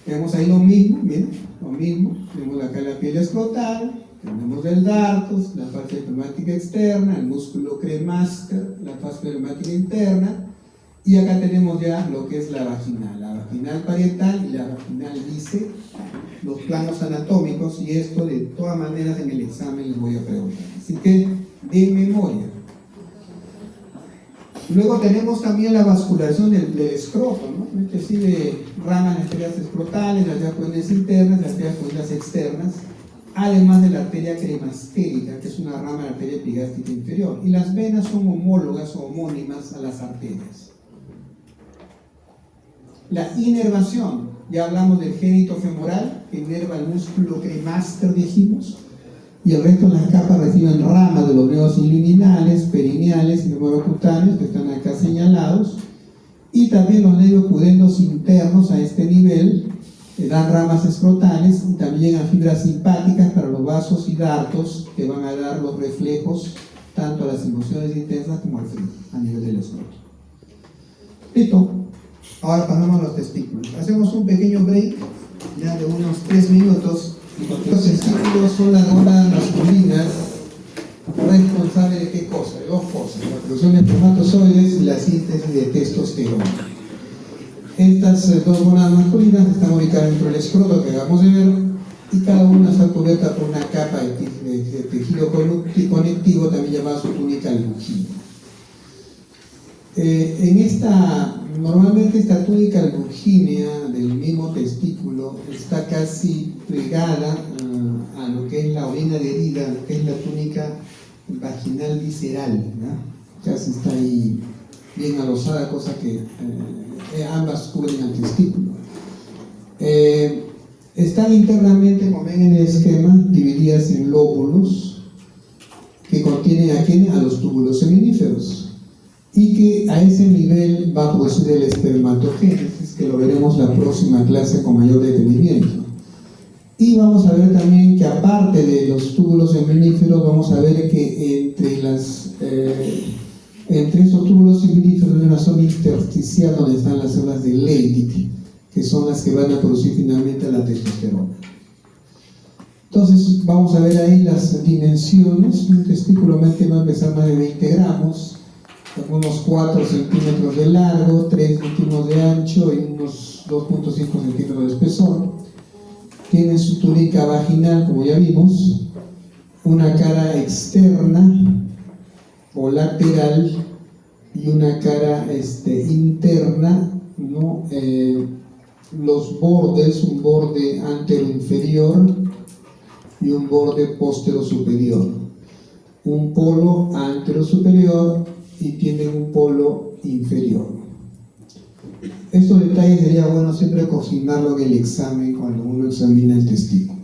Vemos ahí lo mismo, bien, lo mismo. Tenemos acá la piel escrotal, tenemos el dartos, la fascia espermática externa, el músculo cremaster, la fascia espermática interna, y acá tenemos ya lo que es la vaginal parietal y la vaginal visceral, los planos anatómicos, y esto de todas maneras en el examen les voy a preguntar. Así que, de memoria. Luego tenemos también la vascularización del escroto, ¿no? Es decir, de ramas de arterias escrotales, las arterias internas, las arterias externas, además de la arteria cremastérica, que es una rama de la arteria epigástica inferior. Y las venas son homólogas o homónimas a las arterias. La inervación, ya hablamos del génito femoral, que inerva el músculo cremaster, dijimos, y el resto de las capas reciben ramas de los nervios inguinales, perineales y neurocutáneos, que están acá señalados, y también los nervios pudendos internos a este nivel, que dan ramas escrotales, y también a fibras simpáticas para los vasos y dartos, que van a dar los reflejos tanto a las emociones intensas como al frío, a nivel del escroto. Listo. Ahora pasamos a los testículos. Hacemos un pequeño break, ya de unos 3 minutos. Los testículos son las gónadas masculinas responsables de qué cosa, de 2 cosas: la producción de espermatozoides y la síntesis de testosterona. Estas 2 gónadas masculinas están ubicadas dentro del escroto que acabamos de ver, y cada una está cubierta por una capa de tejido conectivo, también llamada su túnica albuginea. Normalmente esta túnica albuginea del mismo testículo está casi pegada a lo que es la orina adherida, lo que es la túnica vaginal visceral, ¿no? Casi está ahí bien adosada, cosa que ambas cubren al testículo. Están internamente, como ven en el esquema, divididas en lóbulos que contienen ¿a quién? A los túbulos seminíferos, y que a ese nivel va a producir el espermatogénesis, que lo veremos la próxima clase con mayor detenimiento. Y vamos a ver también que aparte de los túbulos seminíferos, vamos a ver que entre esos túbulos seminíferos hay una zona intersticial donde están las células de Leydig, que son las que van a producir finalmente la testosterona. Entonces vamos a ver ahí las dimensiones. Un testículo va a pesar más de 20 gramos, unos 4 centímetros de largo, 3 centímetros de ancho y unos 2.5 centímetros de espesor. Tiene su túnica vaginal, como ya vimos, una cara externa o lateral y una cara interna, ¿no? Los bordes, un borde antero inferior y un borde postero superior, un polo antero superior y tiene un polo inferior. Estos detalles sería bueno siempre consignarlo en el examen cuando uno examina el testículo.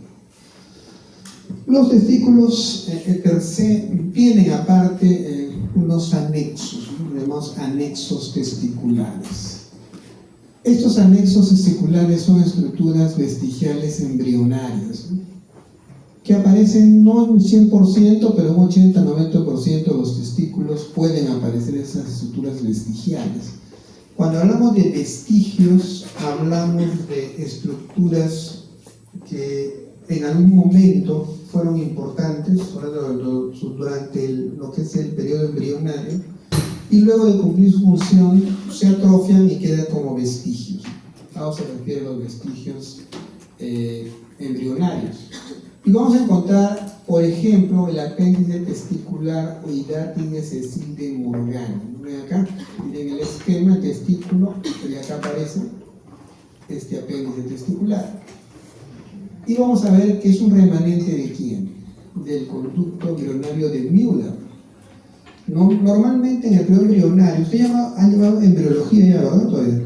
Los testículos per se tienen aparte unos anexos, llamamos anexos testiculares. Estos anexos testiculares son estructuras vestigiales embrionarias, ¿no? Que aparecen no en 100%, pero un 80-90% de los testículos pueden aparecer esas estructuras vestigiales. Cuando hablamos de vestigios, hablamos de estructuras que en algún momento fueron importantes durante lo que es el periodo embrionario, y luego de cumplir su función se atrofian y quedan como vestigios. A se refiere a los vestigios embrionarios. Y vamos a encontrar, por ejemplo, el apéndice testicular o hidátil sesil de Morgani. ¿Ven acá? Miren el esquema, el testículo, y acá aparece este apéndice testicular. Y vamos a ver que es un remanente de quién? Del conducto embrionario de Müller. Normalmente en el periodo embrionario, usted ha llevado embriología ya, ¿verdad? Todavía.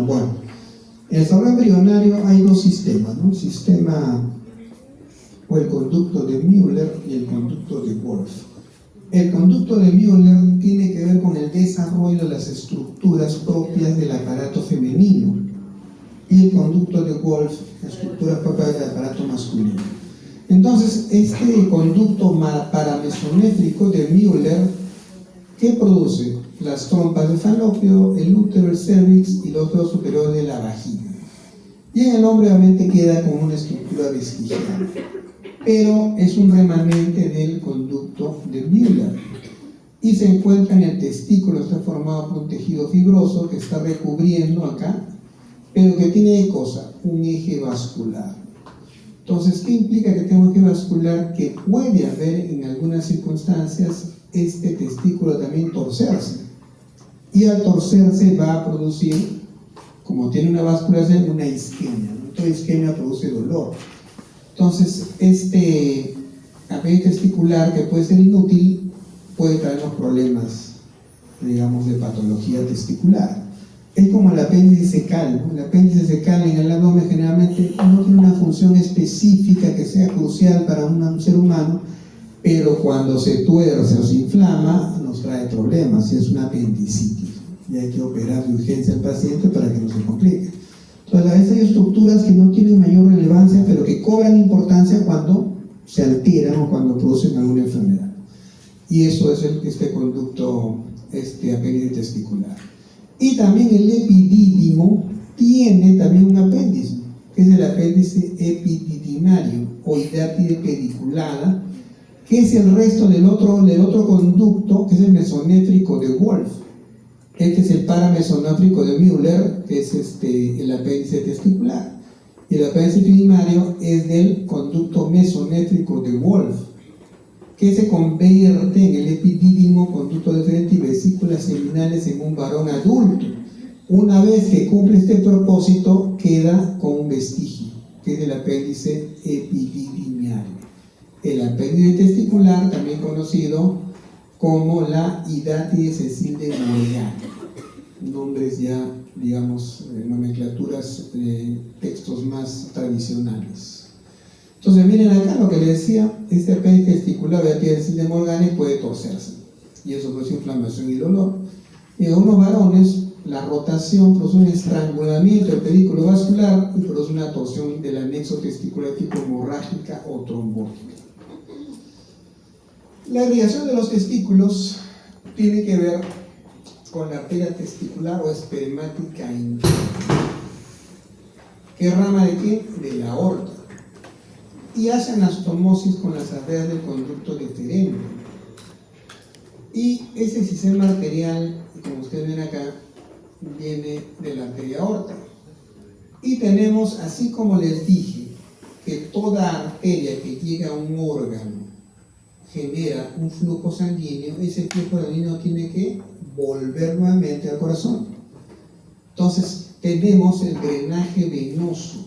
Bueno, en el desarrollo embrionario hay 2 sistemas, ¿no? El sistema o el conducto de Müller y el conducto de Wolff. El conducto de Müller tiene que ver con el desarrollo de las estructuras propias del aparato femenino, y el conducto de Wolff, las estructuras propias del aparato masculino. Entonces, este conducto paramesométrico de Müller, ¿qué produce? Las trompas de falopio, el útero, el cervix y los dedos superiores de la vagina. Y en el hombre obviamente queda como una estructura vestigial, pero es un remanente del conducto de Müller. Y se encuentra en el testículo, está formado por un tejido fibroso que está recubriendo acá, pero que tiene cosa, un eje vascular. Entonces, ¿qué implica que tenga un eje vascular? Que puede haber en algunas circunstancias este testículo también torcerse, y al torcerse va a producir, como tiene una vasculación, una isquemia, ¿no? Toda isquemia produce dolor. Entonces, este apéndice testicular, que puede ser inútil, puede traernos problemas, digamos, de patología testicular. Es como el apéndice secal, ¿no? El apéndice secal en el abdomen generalmente no tiene una función específica que sea crucial para un ser humano, pero cuando se tuerce o se inflama nos trae problemas, y es una apendicitis, y hay que operar de urgencia al paciente para que no se complique. Entonces, a veces hay estructuras que no tienen mayor relevancia, pero que cobran importancia cuando se alteran o cuando producen alguna enfermedad. Y eso es este conducto apéndice testicular. Y también el epidídimo tiene también un apéndice, que es el apéndice epididimario o hidátide pediculada, que es el resto del otro conducto, que es el mesonéfrico de Wolf. Este es el paramesonéfrico de Müller, que es el apéndice testicular. Y el apéndice epididimario es del conducto mesonéfrico de Wolf, que se convierte en el epidídimo, conducto deferente y vesículas seminales en un varón adulto. Una vez que cumple este propósito, queda con un vestigio, que es el apéndice epididimario. El apéndice testicular, también conocido como la hidátide sesile de Morean. Nombres ya, digamos, nomenclaturas de textos más tradicionales. Entonces miren acá lo que les decía, este apéndice testicular de hidátide de Morgane puede torcerse, y eso produce inflamación y dolor. En algunos varones la rotación produce un estrangulamiento del pedículo vascular y produce una torsión del anexo testicular tipo hemorrágica o trombótica. La irrigación de los testículos tiene que ver con la arteria testicular o espermática interna. ¿Qué rama de qué? De la aorta. Y hace anastomosis con las arterias del conducto deferente. Y ese sistema arterial, como ustedes ven acá, viene de la arteria aorta. Y tenemos, así como les dije, que toda arteria que llega a un órgano genera un flujo sanguíneo, ese flujo sanguíneo tiene que volver nuevamente al corazón. Entonces, tenemos el drenaje venoso.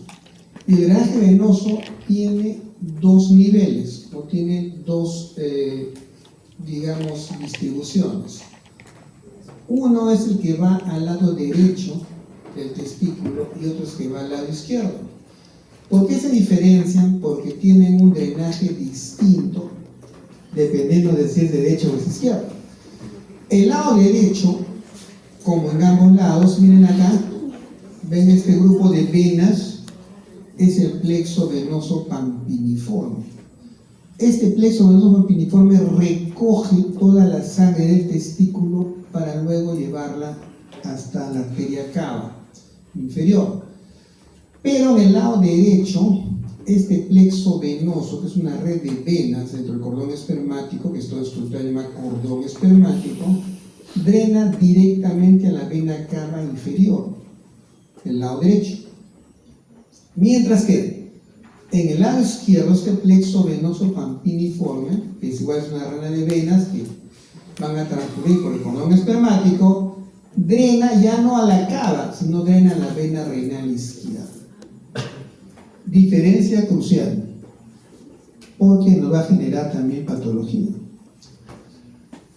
Y el drenaje venoso tiene dos niveles, o tiene dos, digamos, distribuciones. Uno es el que va al lado derecho del testículo y otro es que va al lado izquierdo. ¿Por qué se diferencian? Porque tienen un drenaje distinto dependiendo de si es derecho o es izquierdo. El lado derecho, como en ambos lados, miren acá, ven este grupo de venas, es el plexo venoso pampiniforme. Este plexo venoso pampiniforme recoge toda la sangre del testículo para luego llevarla hasta la arteria cava inferior. Pero en el lado derecho, este plexo venoso, que es una red de venas dentro del cordón espermático, que es toda estructura llamada cordón espermático, drena directamente a la vena cava inferior, el lado derecho. Mientras que en el lado izquierdo, este plexo venoso pampiniforme, que es igual, es una rama de venas que van a transcurrir por el cordón espermático, drena ya no a la cava, sino drena a la vena renal izquierda. Diferencia crucial, porque nos va a generar también patología.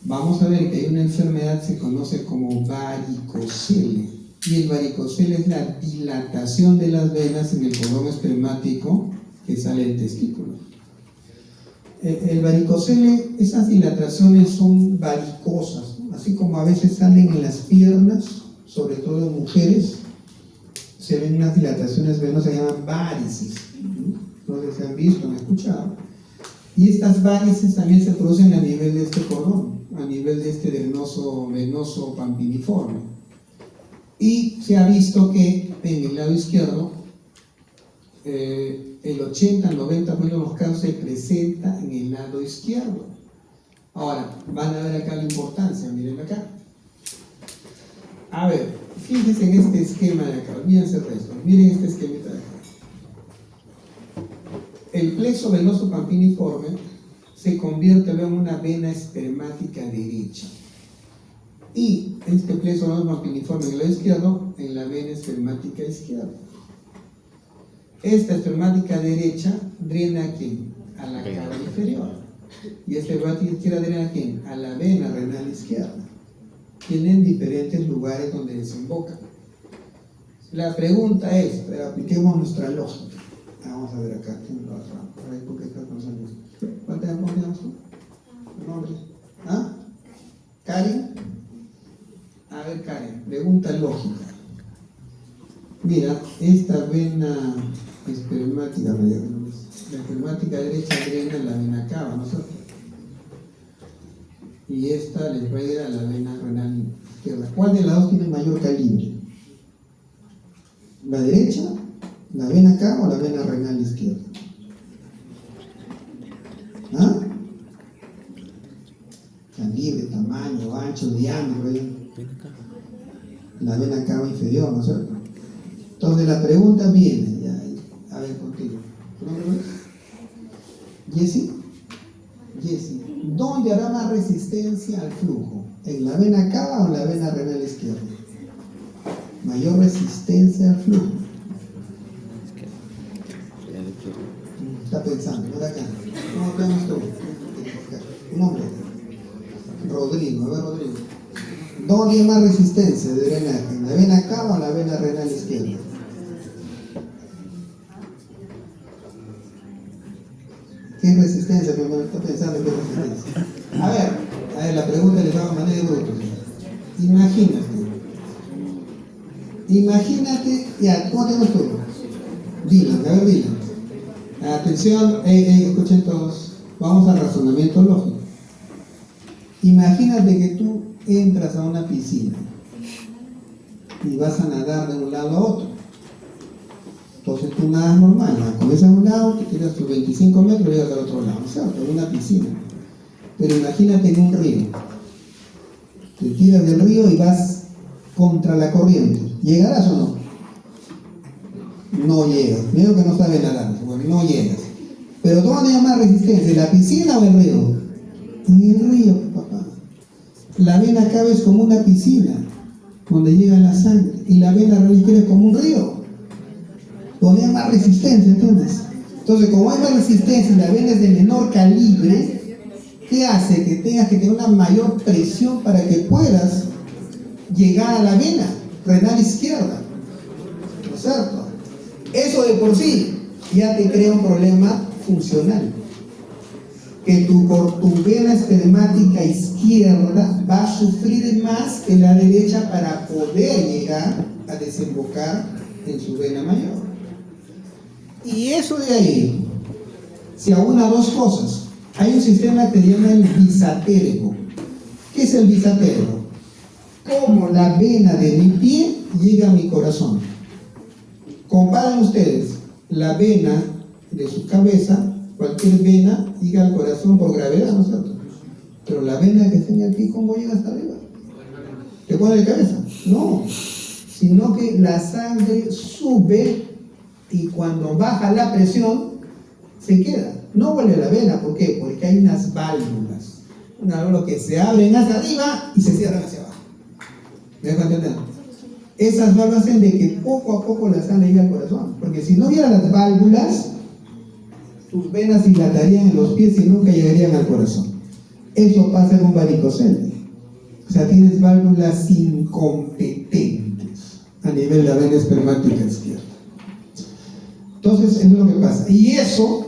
Vamos a ver que hay una enfermedad que se conoce como varicocele, y el varicocele es la dilatación de las venas en el cordón espermático que sale del testículo. El varicocele, esas dilataciones son varicosas, ¿no? Así como a veces salen en las piernas, sobre todo en mujeres, se ven unas dilataciones venosas, se llaman varices, ¿no? No sé si han visto, han escuchado. Y estas varices también se producen a nivel de este cordón, a nivel de este venoso pampiniforme. Y se ha visto que en el lado izquierdo, el 80-90% de los casos se presenta en el lado izquierdo. Ahora, van a ver acá la importancia, miren acá. A ver, fíjense en este esquema de acá, olvídense el resto, miren este esquemita de acá. El plexo venoso pampiniforme se convierte luego en una vena espermática derecha. Y este plexo venoso pampiniforme en el lado izquierdo, en la vena espermática izquierda. Esta espermática derecha drena ¿a quién? A la cava inferior. Y esta espermática izquierda drena ¿a quién? A la vena renal izquierda. Tienen diferentes lugares donde desembocan. La pregunta es, pero apliquemos nuestra lógica. Vamos a ver acá, ¿quién lo hace? Por ahí, porque está con salud. ¿Cuál tenemos tú? ¿Nombre? ¿Ah? ¿Karen? A ver, Karen, pregunta lógica. Mira, esta vena espermática, la espermática derecha drena la vena cava, ¿no es cierto? Y esta les va a ir a la vena renal izquierda. ¿Cuál de las dos tiene mayor calibre? ¿La derecha, la vena cava o la vena renal izquierda? ¿Ah? Calibre, tamaño, ancho, diámetro. La vena cava inferior, ¿no es cierto? Entonces la pregunta viene, ya, a ver contigo. ¿Tu nombre es? ¿Jessy? Jessy, ¿dónde hará más resistencia al flujo? ¿En la vena cava o en la vena renal izquierda? Mayor resistencia al flujo. Está pensando, mira acá. ¿Cómo te llamas tú? ¿Tu nombre? Rodrigo, a ver Rodrigo. ¿Dónde hay más resistencia de drenaje? ¿En la vena cava o en la vena renal izquierda? ¿Qué resistencia? Primero está pensando en qué resistencia. A ver, la pregunta le va a manera de bruto. Imagínate, ya, ¿cómo te llamas tú? Dylan, a ver Dylan. Atención, escuchen todos, vamos al razonamiento lógico. Imagínate que tú entras a una piscina y vas a nadar de un lado a otro. Entonces tú nadas normal, comienzas a un lado, te tiras tus 25 metros y llegas al otro lado, ¿cierto? En una piscina. Pero imagínate en un río. Te tiras del río y vas contra la corriente. ¿Llegarás o no? No llegas. Mira que no sabes nadar, bueno, no llegas. Pero ¿dónde hay más resistencia? ¿En la piscina o en el río? En el río, papá. La vena cava es como una piscina donde llega la sangre, y la vena renal izquierda es como un río donde hay más resistencia, ¿entiendes? Entonces, como hay más resistencia y la vena es de menor calibre, ¿qué hace? Que tengas que tener una mayor presión para que puedas llegar a la vena renal izquierda, ¿no es cierto? Eso de por sí ya te crea un problema funcional, que tu vena espermática izquierda va a sufrir más que la derecha para poder llegar a desembocar en su vena mayor. Y eso de ahí se aúna dos cosas. Hay un sistema que se llama el bisatérico. ¿Qué es el bisatérico? Cómo la vena de mi pie llega a mi corazón. Comparen ustedes la vena de su cabeza, cualquier vena llega al corazón por gravedad, ¿no es cierto? Pero la vena que está aquí, ¿cómo llega hasta arriba? ¿Te pone de cabeza? No, sino que la sangre sube y cuando baja la presión se queda. No vuelve a la vena, ¿por qué? Porque hay unas válvulas. Unas válvulas que se abren hacia arriba y se cierran hacia abajo. ¿Me dejo entender? Esas válvulas hacen de que poco a poco la sangre llegue al corazón. Porque si no hubiera las válvulas, tus venas dilatarían en los pies y nunca llegarían al corazón. Eso pasa con varicocele. O sea, tienes válvulas incompetentes a nivel de la vena espermática izquierda. Entonces, eso es lo que pasa. Y eso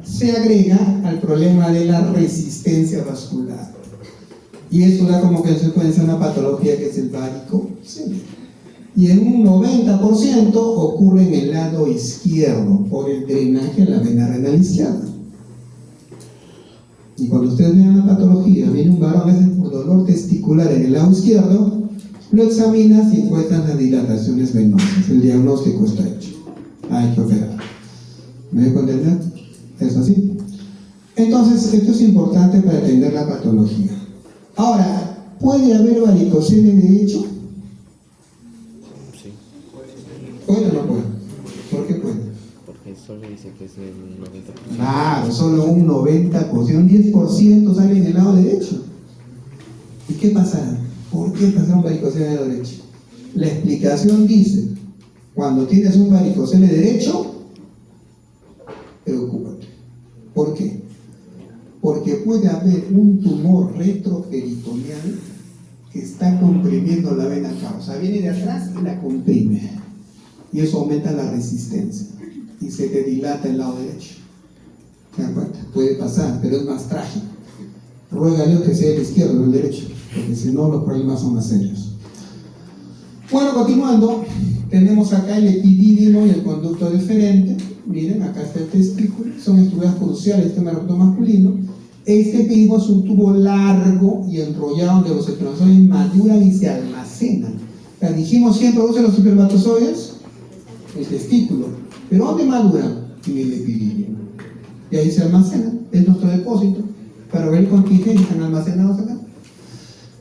se agrega al problema de la resistencia vascular. Y eso da como consecuencia una patología que es el varicocele. Y en un 90% ocurre en el lado izquierdo por el drenaje en la vena renal izquierda. Y cuando ustedes vean la patología, viene un varón a veces por dolor testicular en el lado izquierdo, lo examinas y encuentras las dilataciones venosas. El diagnóstico está hecho. Hay que operar. ¿Me dejo entender? ¿Es así? Entonces, esto es importante para entender la patología. Ahora, ¿puede haber varicocele derecho? ¿Puede o no puede? ¿Por qué puede? Porque solo dice que es el 90%. Claro, solo un 90%, un 10% sale en el lado derecho. ¿Y qué pasará? ¿Por qué pasará un varicocele en el lado derecho? La explicación dice, cuando tienes un varicocele derecho, preocúpate. ¿Por qué? Porque puede haber un tumor retroperitoneal que está comprimiendo la vena cava. O sea, viene de atrás y la comprime. y eso aumenta la resistencia y se te dilata el lado derecho. ¿Te das cuenta? Puede pasar, pero es más trágico. Ruega a Dios que sea el izquierdo, no el derecho, porque si no los problemas son más serios. Bueno, continuando, tenemos acá el epidídimo y el conducto deferente. Miren, acá está el testículo, son estructuras cruciales del sistema reproductivo masculino. Este epidídimo es un tubo largo y enrollado donde los espermatozoides maduran y se almacenan. O sea, dijimos siempre, ¿dónde los espermatozoides? El testículo. ¿Pero dónde maduran? En el epidídimo. Y ahí se almacenan, es nuestro depósito. Para ver el contingente, están almacenados acá.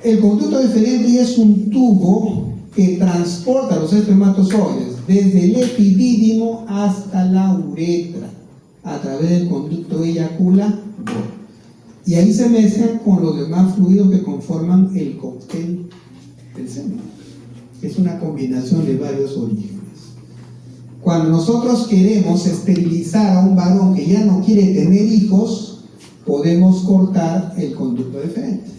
El conducto deferente es un tubo que transporta los espermatozoides desde el epidídimo hasta la uretra a través del conducto eyaculador. Y ahí se mezclan con los demás fluidos que conforman el cóctel del semen. Es una combinación de varios orígenes. Cuando nosotros queremos esterilizar a un varón que ya no quiere tener hijos, podemos cortar el conducto deferente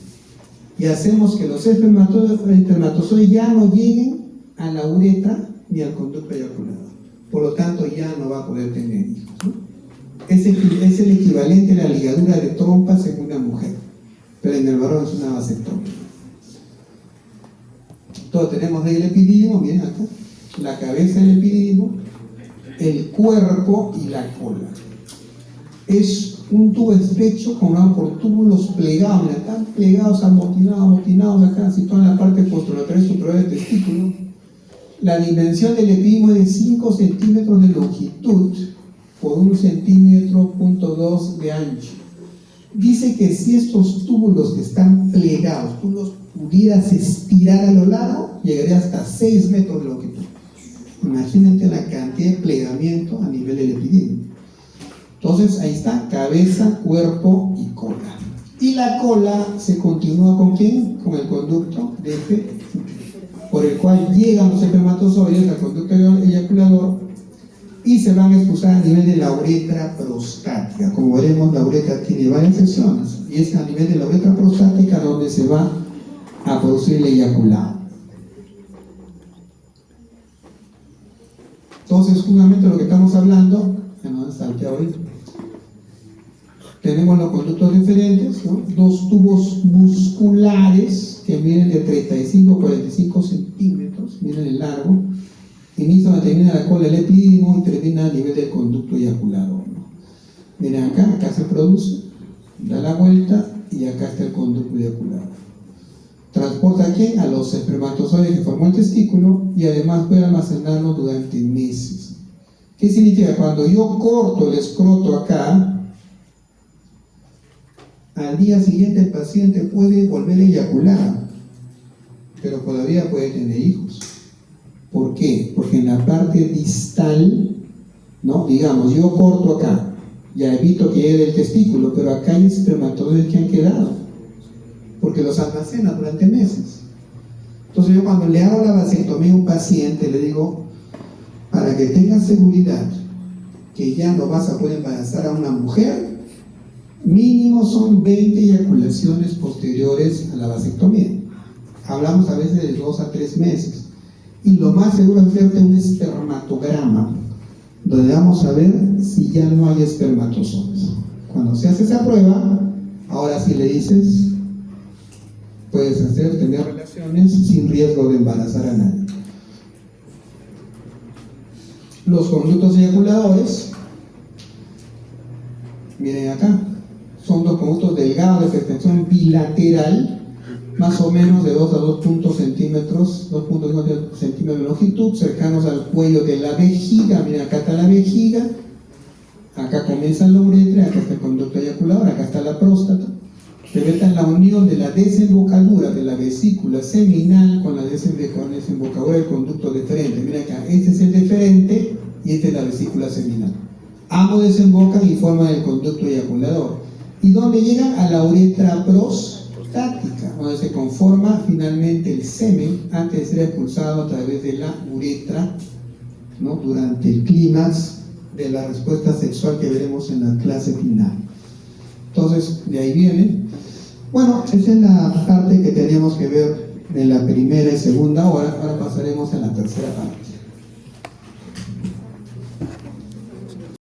y hacemos que los espermatozoides ya no lleguen a la uretra ni al conducto eyaculador. Por lo tanto, ya no va a poder tener hijos, ¿no? Es el equivalente a la ligadura de trompas en una mujer, pero en el varón es una vasectomía. Entonces tenemos ahí el epidídimo, miren acá, la cabeza del epidídimo, el cuerpo y la cola. Es un tubo estrecho formado por túbulos plegados, mira, están plegados, amotinados acá, situados en la parte posterolateral superior del testículo. La dimensión del epidídimo es de 5 centímetros de longitud por 1,2 centímetros de ancho. Dice que si estos túbulos que están plegados, tú los pudieras estirar a lo largo, llegaría hasta 6 metros de longitud. Imagínate la cantidad de plegamiento a nivel del epidídimo. Entonces ahí está, cabeza, cuerpo y cola. Y la cola se continúa ¿con quién? Con el conducto deferente, por el cual llegan los espermatozoides al conducto eyaculador y se van a expulsar a nivel de la uretra prostática. Como veremos, la uretra tiene varias secciones y es a nivel de la uretra prostática donde se va a producir el eyaculado. Entonces, justamente lo que estamos hablando, tenemos los conductos deferentes, ¿no? Dos tubos musculares que miden de 35 a 45 centímetros, miren el largo, inicia donde termina la cola del epidídimo y termina a nivel del conducto eyaculador, ¿no? Miren acá se produce, da la vuelta y acá está el conducto eyaculador. Transporta ¿a quién? A los espermatozoides que formó el testículo y además puede almacenarlos durante meses. ¿Qué significa? Cuando yo corto el escroto acá, al día siguiente el paciente puede volver a eyacular, pero todavía puede tener hijos. ¿Por qué? Porque en la parte distal, ¿no? Digamos, yo corto acá, ya evito que llegue el testículo, pero acá hay espermatozoides que han quedado, porque los almacena durante meses. Entonces yo cuando le hago la vasectomía a un paciente, le digo, para que tengas seguridad que ya no vas a poder embarazar a una mujer, mínimo son 20 eyaculaciones posteriores a la vasectomía. Hablamos a veces de 2 a 3 meses. Y lo más seguro es hacerte un espermatograma, donde vamos a ver si ya no hay espermatozoides. Cuando se hace esa prueba, ahora sí le dices, puedes tener relaciones sin riesgo de embarazar a nadie. Los conductos eyaculadores, miren acá, son dos conductos delgados de extensión bilateral, más o menos de 2 a 2.5 centímetros de longitud, cercanos al cuello de la vejiga. Miren, acá está la vejiga, acá comienza la uretra, acá está el conducto eyaculador, acá está la próstata. Revelan la unión de la desembocadura de la vesícula seminal con la desembocadura del conducto deferente. Mira acá, este es el deferente y esta es la vesícula seminal. Ambos desembocan y forman el conducto eyaculador. ¿Y dónde llegan? A la uretra prostática, donde se conforma finalmente el semen antes de ser expulsado a través de la uretra, ¿no? Durante el clímax de la respuesta sexual que veremos en la clase final. Entonces, de ahí viene. Bueno, esa es la parte que teníamos que ver en la primera y segunda hora. Ahora pasaremos a la tercera parte.